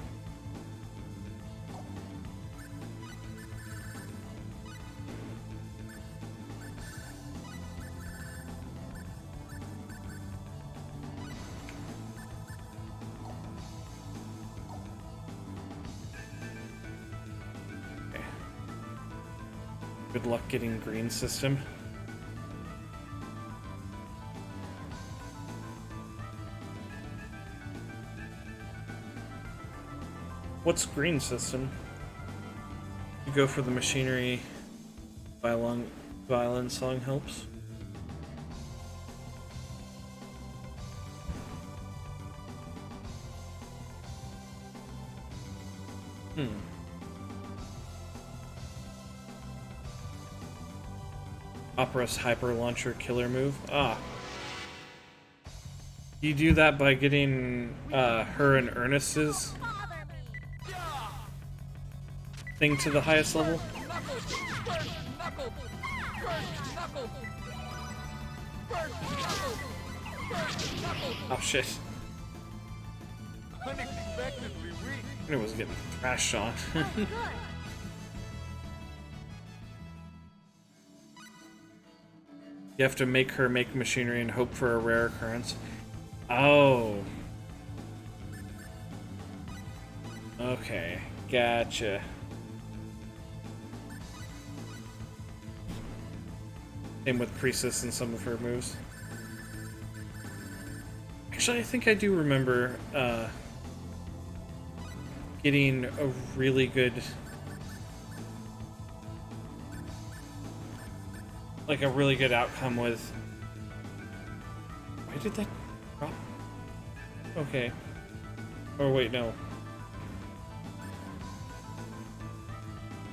Good luck getting green system. What's green system? You go for the machinery. Violin song helps. Opera's hyper launcher killer move. Ah. You do that by getting her and Ernest's thing to the highest level. Oh shit. Unexpectedly weak. It was getting thrashed on. You have to make her make machinery and hope for a rare occurrence. Oh. Okay, gotcha. Same with Priestess and some of her moves. Actually, I think I do remember getting a really good, like a really good outcome with. Why did that drop? Okay. Oh wait, no.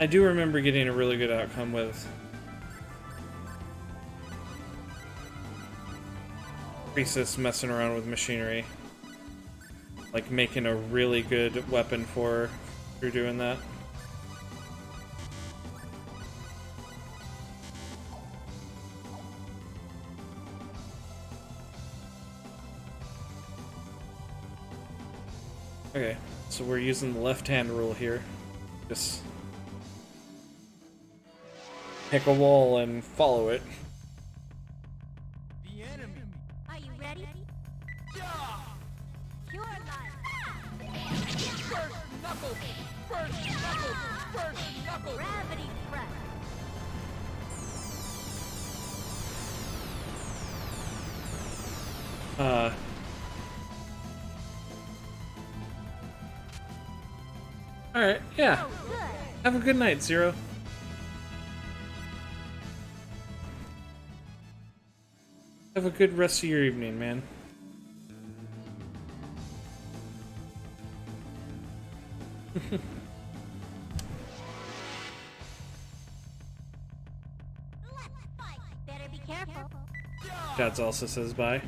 I do remember getting a really good outcome with Priestess messing around with machinery. Like making a really good weapon for her through doing that. Okay, so we're using the left-hand rule here. Just pick a wall and follow it. The enemy. Are you ready? Pure life. First knuckle. First knuckle. First knuckle. Gravity press. Alright, yeah. Oh, good. Have a good night, Zero. Have a good rest of your evening, man. Let's fight. Better be careful. Jads also says bye.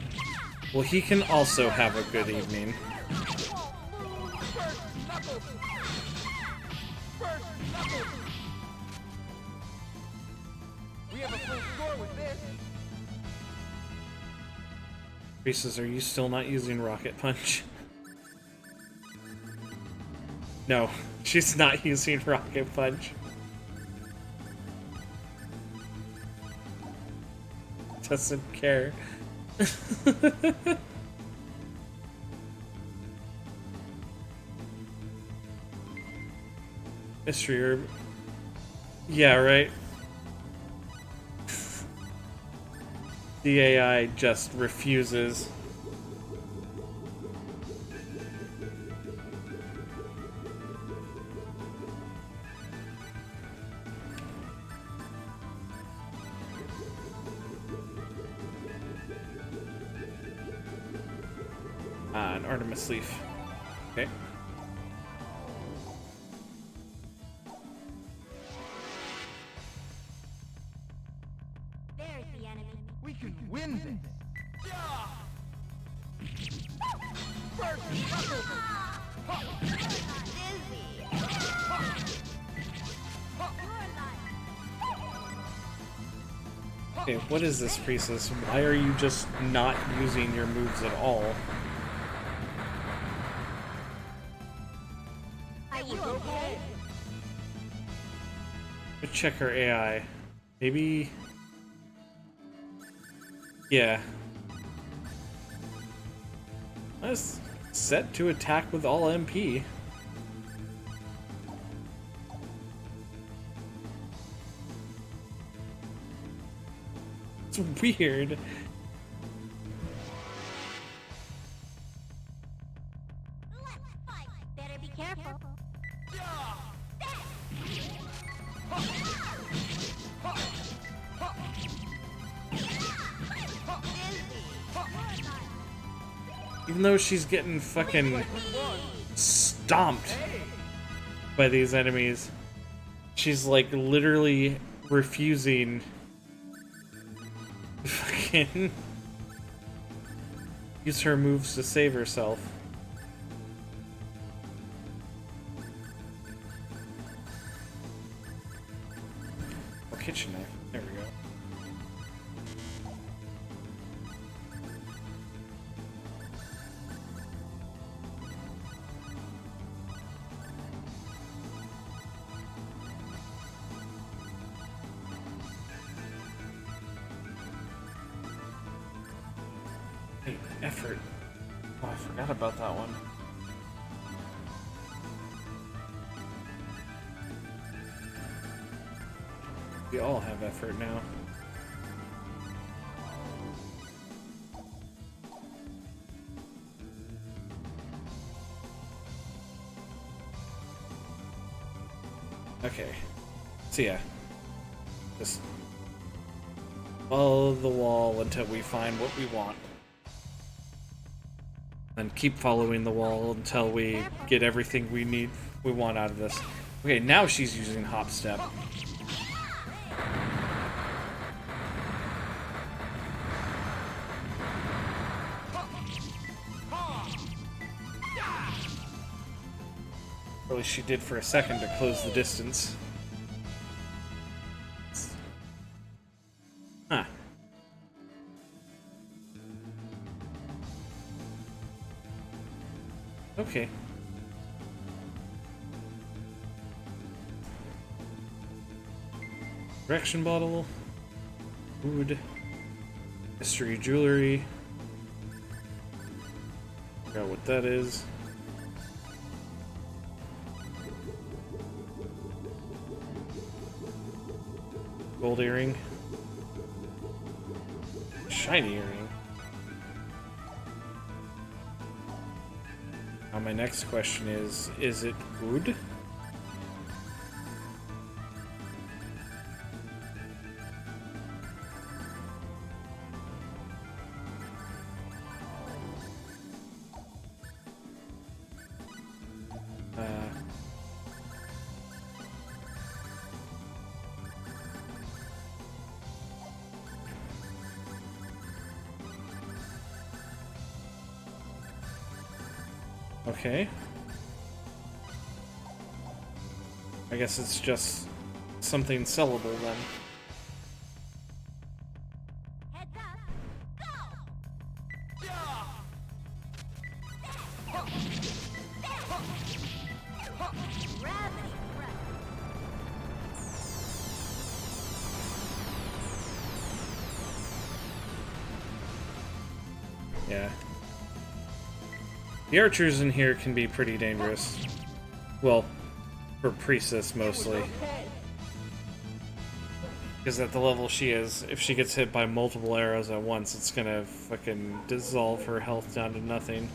Well, he can also have a good evening. First knuckle. First knuckle. We have a full score with this. Priestess, are you still not using Rocket Punch? No, she's not using Rocket Punch. Doesn't care. Mystery Herb. Yeah, right. The AI just refuses. An Artemis leaf. Okay. There's the enemy. We can win this. First knuckle. Dizzy. Pure life. Okay, what is this, Priestess? Why are you just not using your moves at all? Are you okay? Let's check her AI. Maybe... Yeah. That's set to attack with all MP. It's weird. Let's fight. Better be careful. Even though she's getting fucking stomped by these enemies, she's like literally refusing Fucking use her moves to save herself. Oh, kitchen knife. There we go. Hey, effort. Oh, I forgot about that one. We all have effort now. Okay. So yeah. Just follow the wall until we find what we want. And keep following the wall until we get everything we want out of this. Okay, now she's using hop step. Or at least she did for a second to close the distance. Huh. Okay. Correction bottle. Food. Mystery jewelry. Forgot what that is. Gold earring. Shiny earring. Now my next question is it good? Okay. I guess it's just something sellable then. Heads up. Go! Gravity press. Yeah. The archers in here can be pretty dangerous. Well, for priestess mostly. Because at the level she is, if she gets hit by multiple arrows at once, it's gonna fucking dissolve her health down to nothing.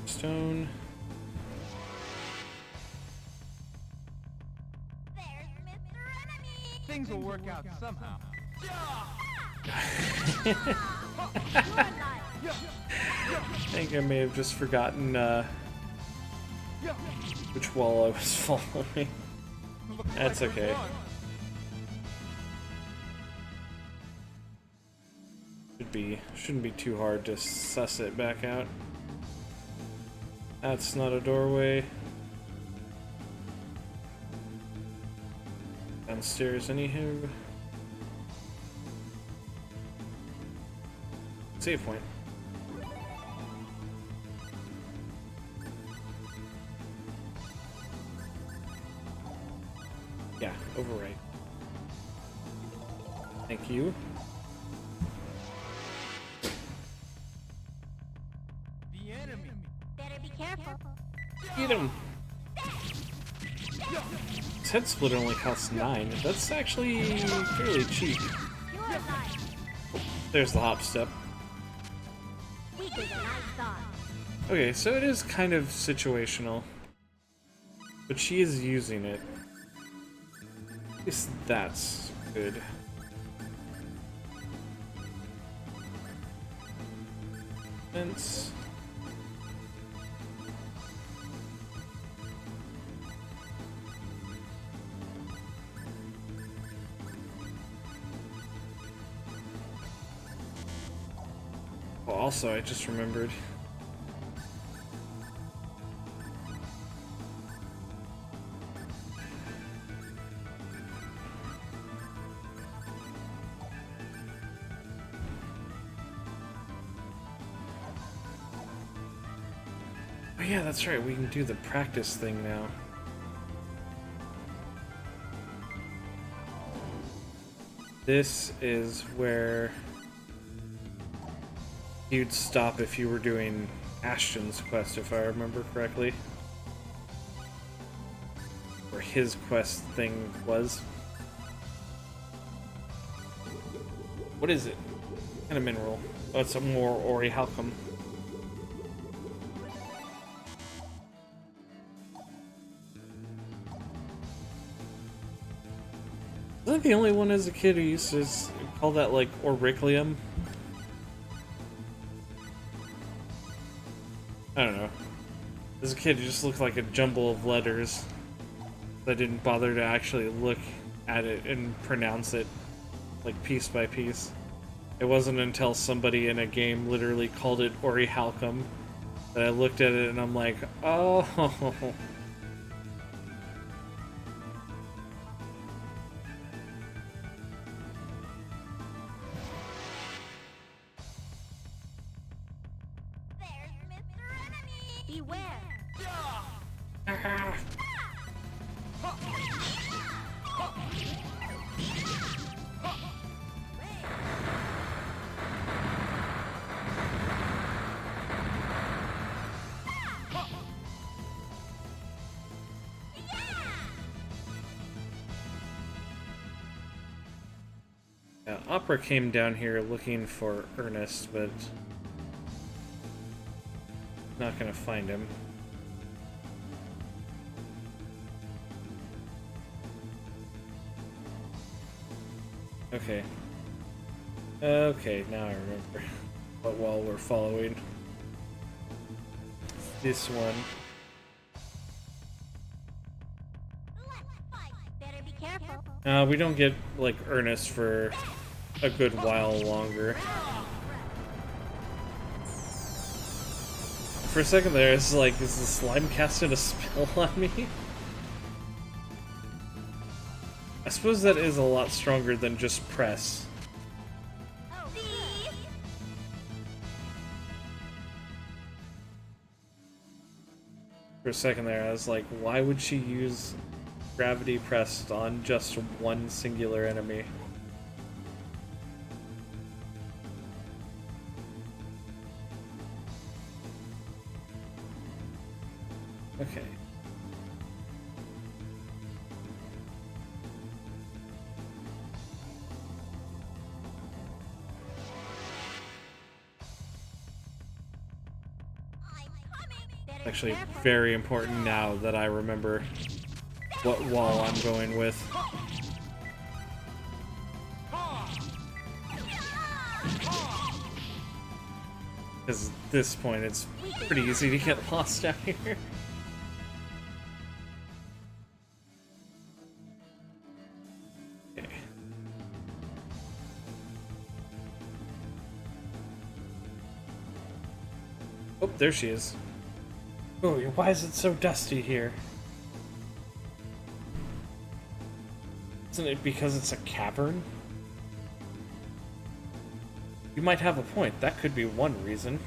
Stone. There's Mr. Enemy. Things will work out somehow. I think I may have just forgotten which wall I was following. That's okay. Shouldn't be too hard to suss it back out. That's not a doorway. Downstairs, anywho. Save point. Yeah, overwrite. Thank you. The enemy. Better be careful. Eat him! His head splitter only costs 9. That's actually fairly cheap. You're alive. There's the hop step. Weaker than I thought. Okay, so it is kind of situational. But she is using it. At least that's good. Fence. Well, also, I just remembered. Oh yeah, that's right, we can do the practice thing now. This is where you'd stop if you were doing Ashton's quest, if I remember correctly. Where his quest thing was. What is it? What kind of mineral? Oh, it's a more Ori Halcom. Was I the only one as a kid who used to call that like Auriclium? I don't know. As a kid, it just looked like a jumble of letters. I didn't bother to actually look at it and pronounce it like piece by piece. It wasn't until somebody in a game literally called it Ori Halcom that I looked at it and I'm like, oh. There's Mr. Enemy! Beware. Yeah, Opera came down here looking for Ernest, but not gonna find him. Okay. Okay, now I remember what wall we're following. This one. Let's fight! Better be careful. We don't get, like, Ernest for a good while longer. For a second there, it's like, is the slime casting a spell on me? I suppose that is a lot stronger than just press. Oh, see? For a second there, I was like, why would she use gravity pressed on just one singular enemy? Okay. I'm coming! Better Actually, be careful. very important now that I remember what wall I'm going with. Because at this point, it's pretty easy to get lost out here. Okay. Oh, there she is. Oh, why is it so dusty here? Isn't it because it's a cavern? You might have a point. That could be one reason.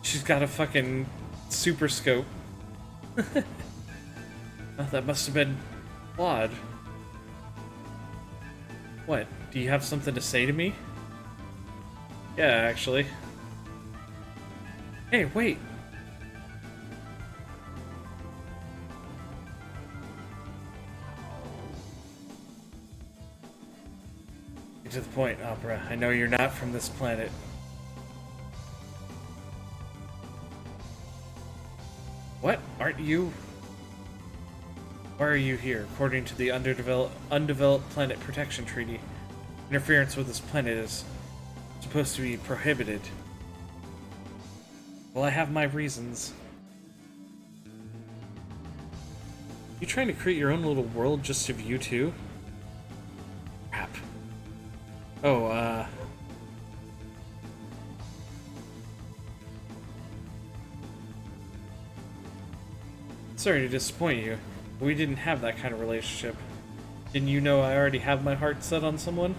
She's got a fucking super scope. Oh, that must have been Claude. What? Do you have something to say to me? Yeah, actually. Hey, wait! Get to the point, Opera. I know you're not from this planet. What? Aren't you? Why are you here? According to the Undeveloped Planet Protection Treaty, interference with this planet is supposed to be prohibited. Well, I have my reasons. You trying to create your own little world just of you two? Crap. Oh, sorry to disappoint you. We didn't have that kind of relationship. Didn't you know I already have my heart set on someone?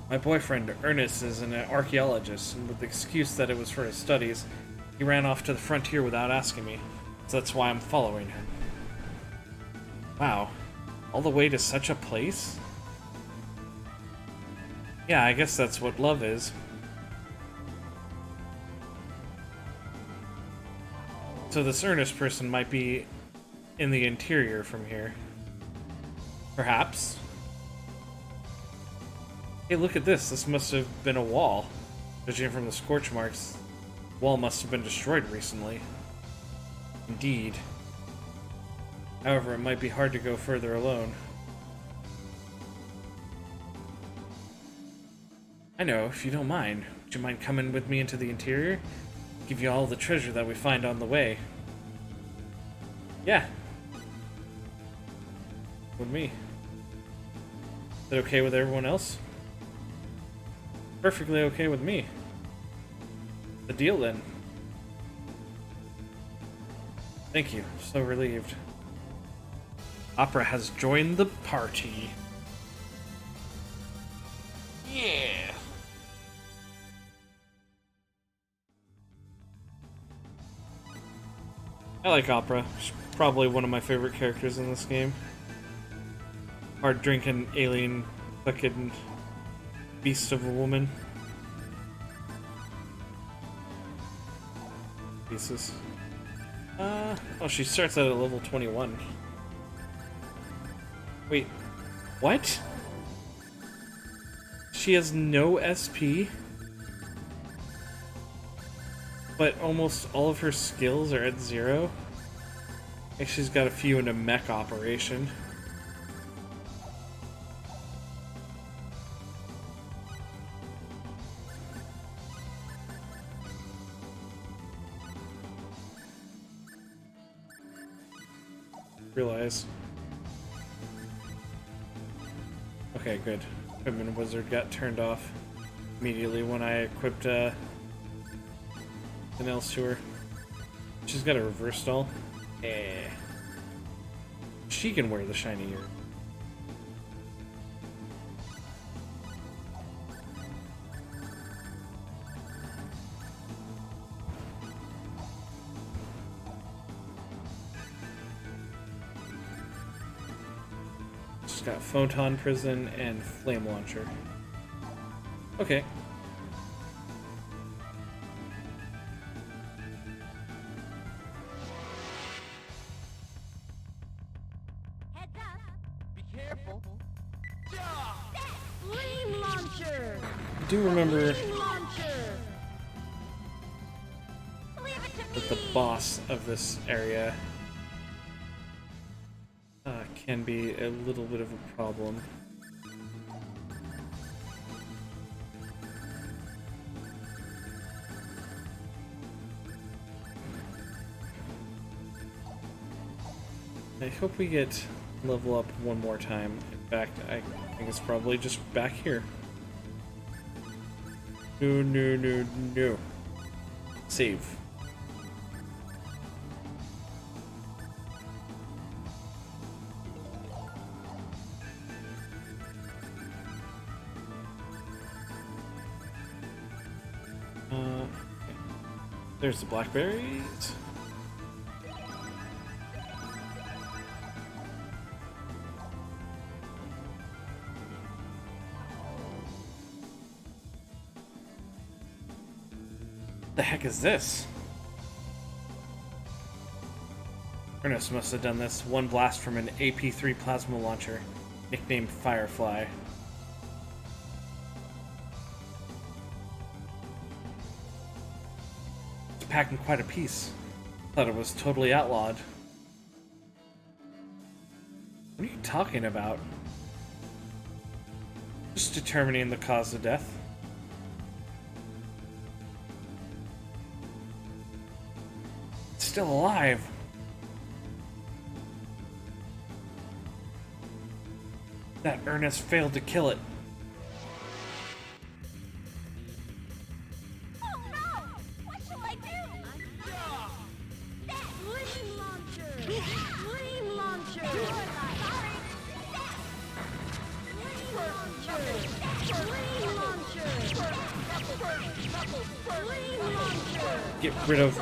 My boyfriend, Ernest, is an archaeologist, and with the excuse that it was for his studies, he ran off to the frontier without asking me, so that's why I'm following him. Wow. All the way to such a place? Yeah, I guess that's what love is. So this Ernest person might be in the interior from here. Perhaps. Hey, look at this. This must have been a wall. Judging from the scorch marks, the wall must have been destroyed recently. Indeed. However, it might be hard to go further alone. I know, if you don't mind. Would you mind coming with me into the interior? Give you all the treasure that we find on the way. Yeah. With me. Is that okay with everyone else? Perfectly okay with me. The deal then. Thank you. So relieved. Opera has joined the party. Yeah. I like Opera. She's probably one of my favorite characters in this game. Hard drinking alien fucking beast of a woman. Pieces. Oh, she starts out at level 21. Wait, what? She has no SP? But almost all of her skills are at 0? And she's got a few in a mech operation. Realize. Okay, good. Equipment wizard got turned off immediately when I equipped something else to her. She's got a reverse stall. Eh. She can wear the shiny ear. She's got photon prison and flame launcher. Okay. Heads up. Be careful. Flame launcher! I do remember Flame launcher! Leave it to that the me. boss of this area can be a little bit of a problem. I hope we get level up one more time. In fact, I think it's probably just back here. No, no, no, no. Save. Okay. There's the blackberries. The heck is this? Ernest must have done this. One blast from an AP3 plasma launcher, nicknamed Firefly. It's packing quite a piece. Thought it was totally outlawed. What are you talking about? Just determining the cause of death. It's still alive. That Ernest failed to kill it. Oh no! What shall I do? Flame launcher! Flame launcher! Sorry. Flame launcher! Flame launcher! Get rid of...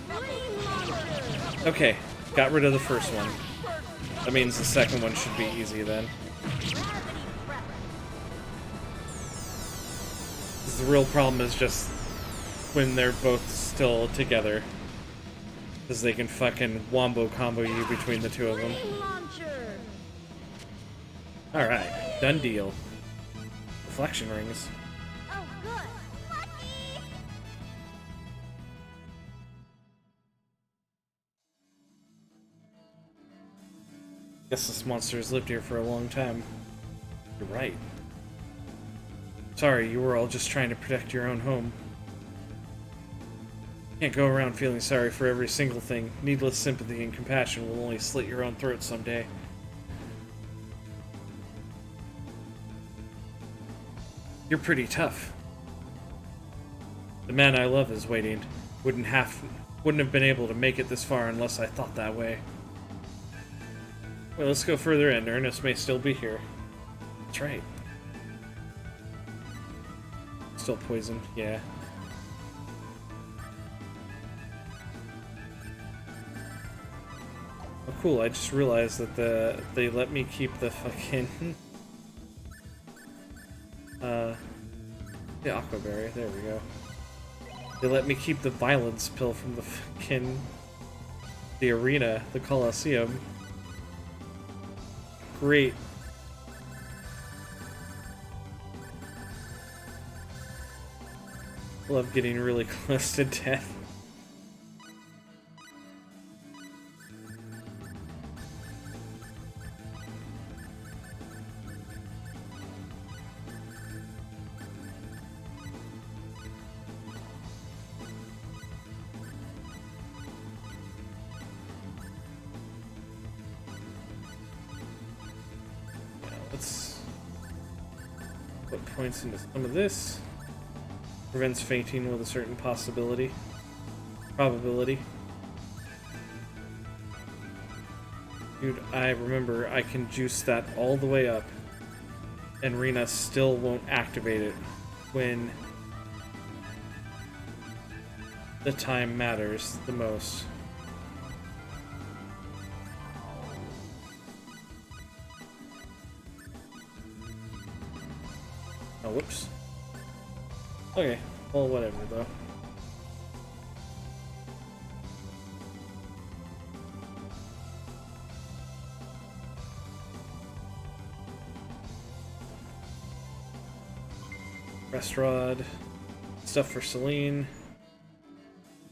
Flame launcher! Okay, got rid of the first one. That means the second one should be easy then. Gravity prep. 'Cause the real problem is just when they're both still together. Because they can fucking wombo combo you between the two of them. Flame launcher! Alright, done deal. Reflection rings. Oh, good. Lucky! Guess this monster has lived here for a long time. You're right. Sorry, you were all just trying to protect your own home. Can't go around feeling sorry for every single thing. Needless sympathy and compassion will only slit your own throat someday. You're pretty tough. The man I love is waiting. Wouldn't have been able to make it this far unless I thought that way. Well, let's go further in. Ernest may still be here. That's right. Still poisoned, yeah. Oh, cool. I just realized that they let me keep the fucking the aquaberry. There we go. They let me keep the violence pill from the fucking the arena, the Colosseum. Great. Love getting really close to death. Let's put points into some of this. Prevents fainting with a certain probability. Dude, I remember I can juice that all the way up, and Rena still won't activate it when the time matters the most. Oh, whoops. Okay, well, whatever, though. Rest rod, stuff for Celine,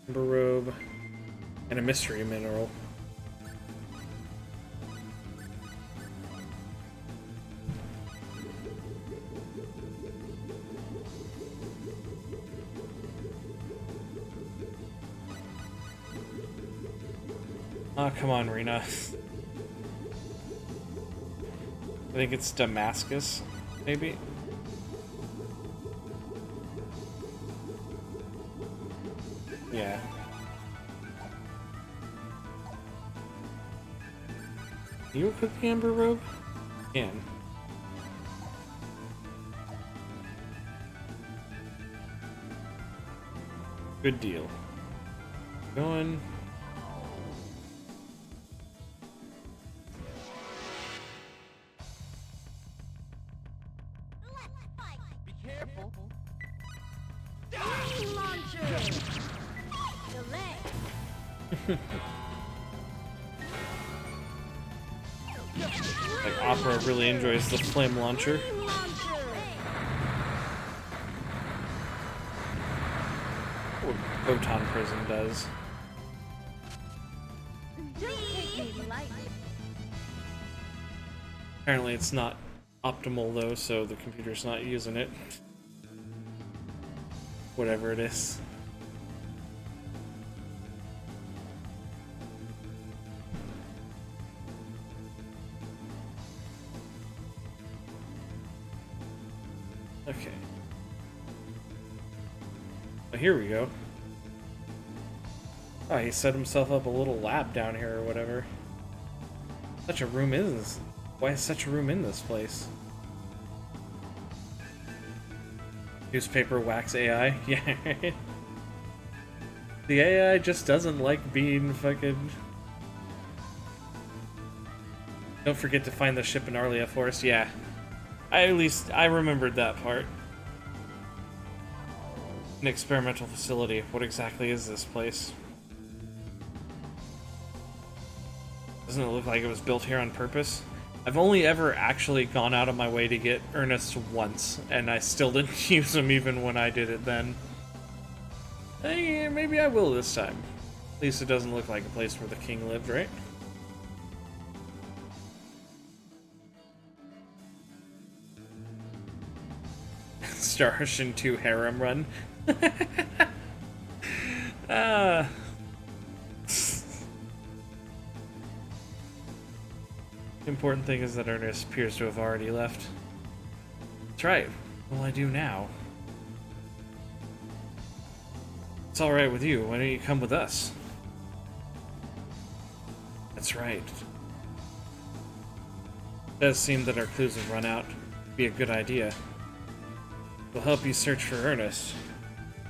Ember robe, and a mystery mineral. Oh, come on, Rena. I think it's Damascus, maybe? Yeah. Can you equip the Ember robe? Can. Good deal. Going. Let's fight. Be careful. Flame launcher! Delay! Like, Opera really enjoys the flame launcher. Flame launcher! What Photon Prison does. Don't take me lightly. Apparently it's not optimal though, so the computer's not using it. Whatever it is. Okay. Well, here we go. Oh, he set himself up a little lab down here or whatever. Such a room is. Why is such a room in this place? Newspaper wax AI? Yeah. The AI just doesn't like being fucking... Don't forget to find the ship in Arlia Forest. Yeah. At least I remembered that part. An experimental facility. What exactly is this place? Doesn't it look like it was built here on purpose? I've only ever actually gone out of my way to get Ernest once, and I still didn't use him even when I did it then. Hey, maybe I will this time. At least it doesn't look like a place where the king lived, right? Star Ocean 2 harem run. The important thing is that Ernest appears to have already left. That's right. What will I do now? It's alright with you. Why don't you come with us? That's right. It does seem that our clues have run out. Be a good idea. We'll help you search for Ernest.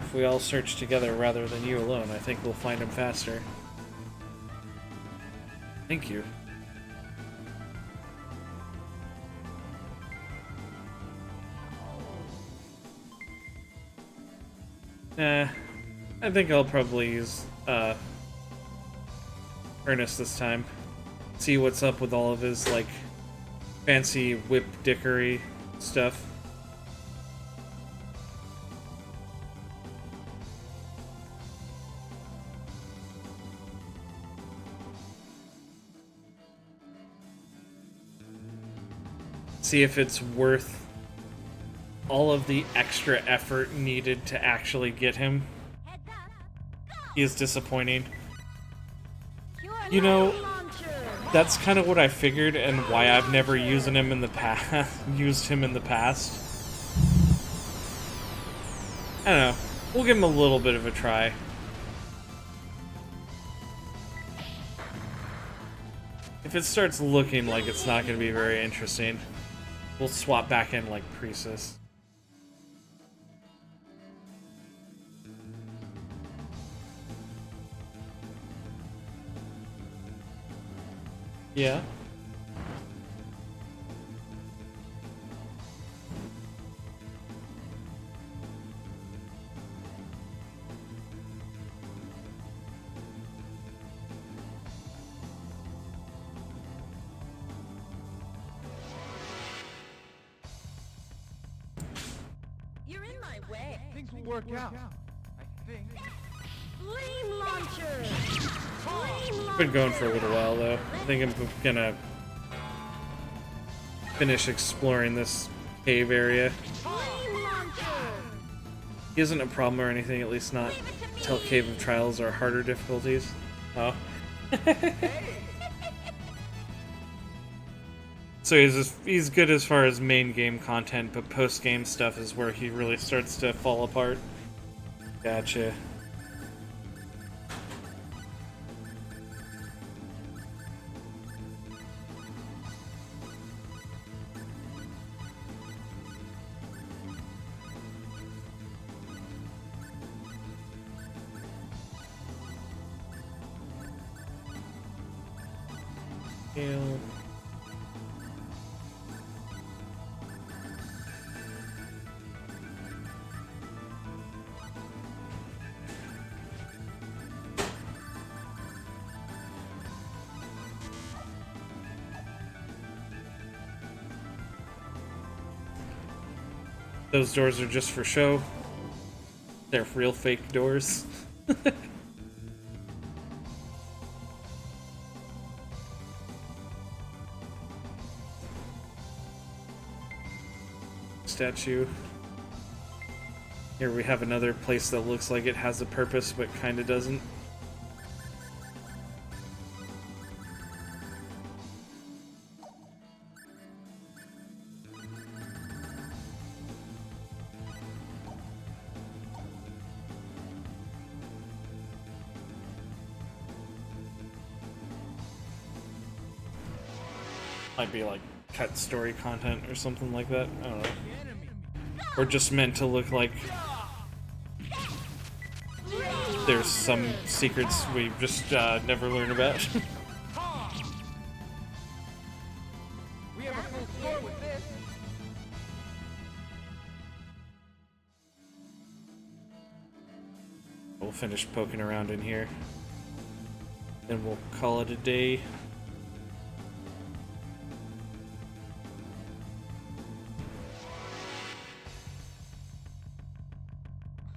If we all search together rather than you alone, I think we'll find him faster. Thank you. I think I'll probably use Ernest this time. See what's up with all of his, like, fancy whip dickery stuff. See if it's worth all of the extra effort needed to actually get him. He is disappointing. You know, that's kind of what I figured and why I've never used him in the past. I don't know. We'll give him a little bit of a try. If it starts looking like it's not going to be very interesting, we'll swap back in like Priestess. Yeah. You're in my way. Things will work out. I think. Flame launcher. Flame launcher. Been going for a little while though. I think I'm gonna finish exploring this cave area. Flame launcher. He isn't a problem or anything, at least not until Cave of Trials or harder difficulties. Oh. So he's good as far as main game content, but post game stuff is where he really starts to fall apart. Gotcha. Ew. Those doors are just for show. They're real fake doors. Statue. Here we have another place that looks like it has a purpose but kinda doesn't. Might be like cut story content or something like that. I don't know. Or just meant to look like there's some secrets we just never learn about. We have a full score with this. We'll finish poking around in here. Then we'll call it a day.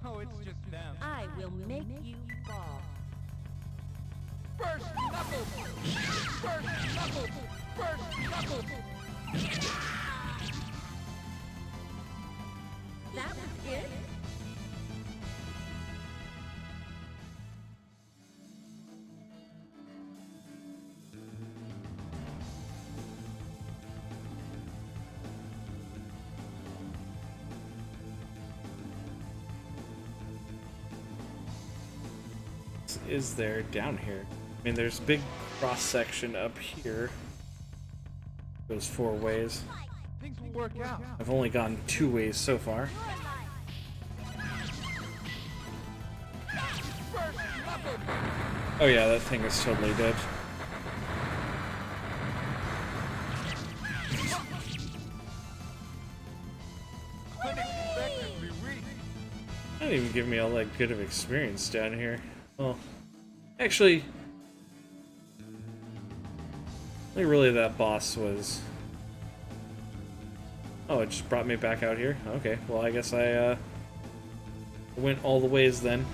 Oh, it's just them. I will make you fall. First knuckles! First knuckles! First knuckles! That was it? Is there down here? I mean, there's a big cross section up here. Goes 4 ways. Things will work out. I've only gone 2 ways so far. Oh yeah, that thing is totally dead. Unexpectedly weak. Not even give me all that good of experience down here. Well, actually, only really that boss was. Oh, it just brought me back out here. Okay, well I guess I went all the ways then.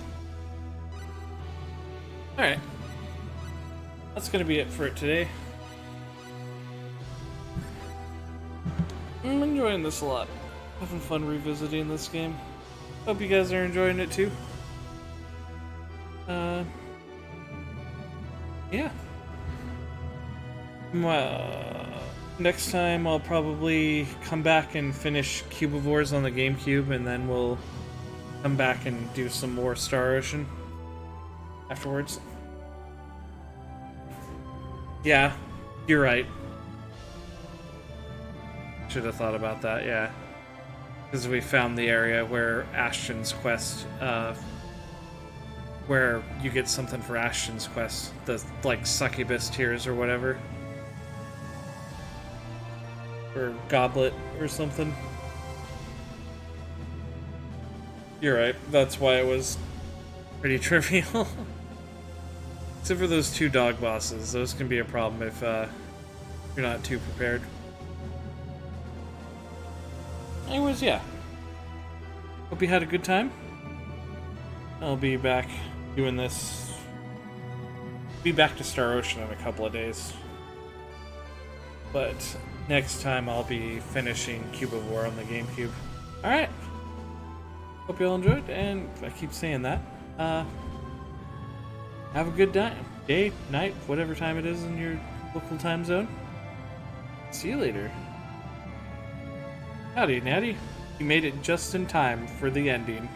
All right, that's gonna be it for it today. I'm enjoying this a lot. Having fun revisiting this game. Hope you guys are enjoying it too. Yeah. Next time I'll probably come back and finish Cubivores on the GameCube, and then we'll come back and do some more Star Ocean afterwards. Yeah, you're right. Should have thought about that, yeah. Because we found the area where Ashton's quest, where you get something for Ashton's quest, the like succubus tears or whatever, or goblet or something. You're right. That's why it was pretty trivial. Except for those 2 dog bosses, those can be a problem if you're not too prepared. Anyways, yeah. Hope you had a good time. I'll be back doing this. Be back to Star Ocean in a couple of days. But next time I'll be finishing Cubivore on the GameCube. Alright. Hope you all enjoyed, and I keep saying that. Have a good day, night, whatever time it is in your local time zone. See you later. Howdy, Natty. You made it just in time for the ending.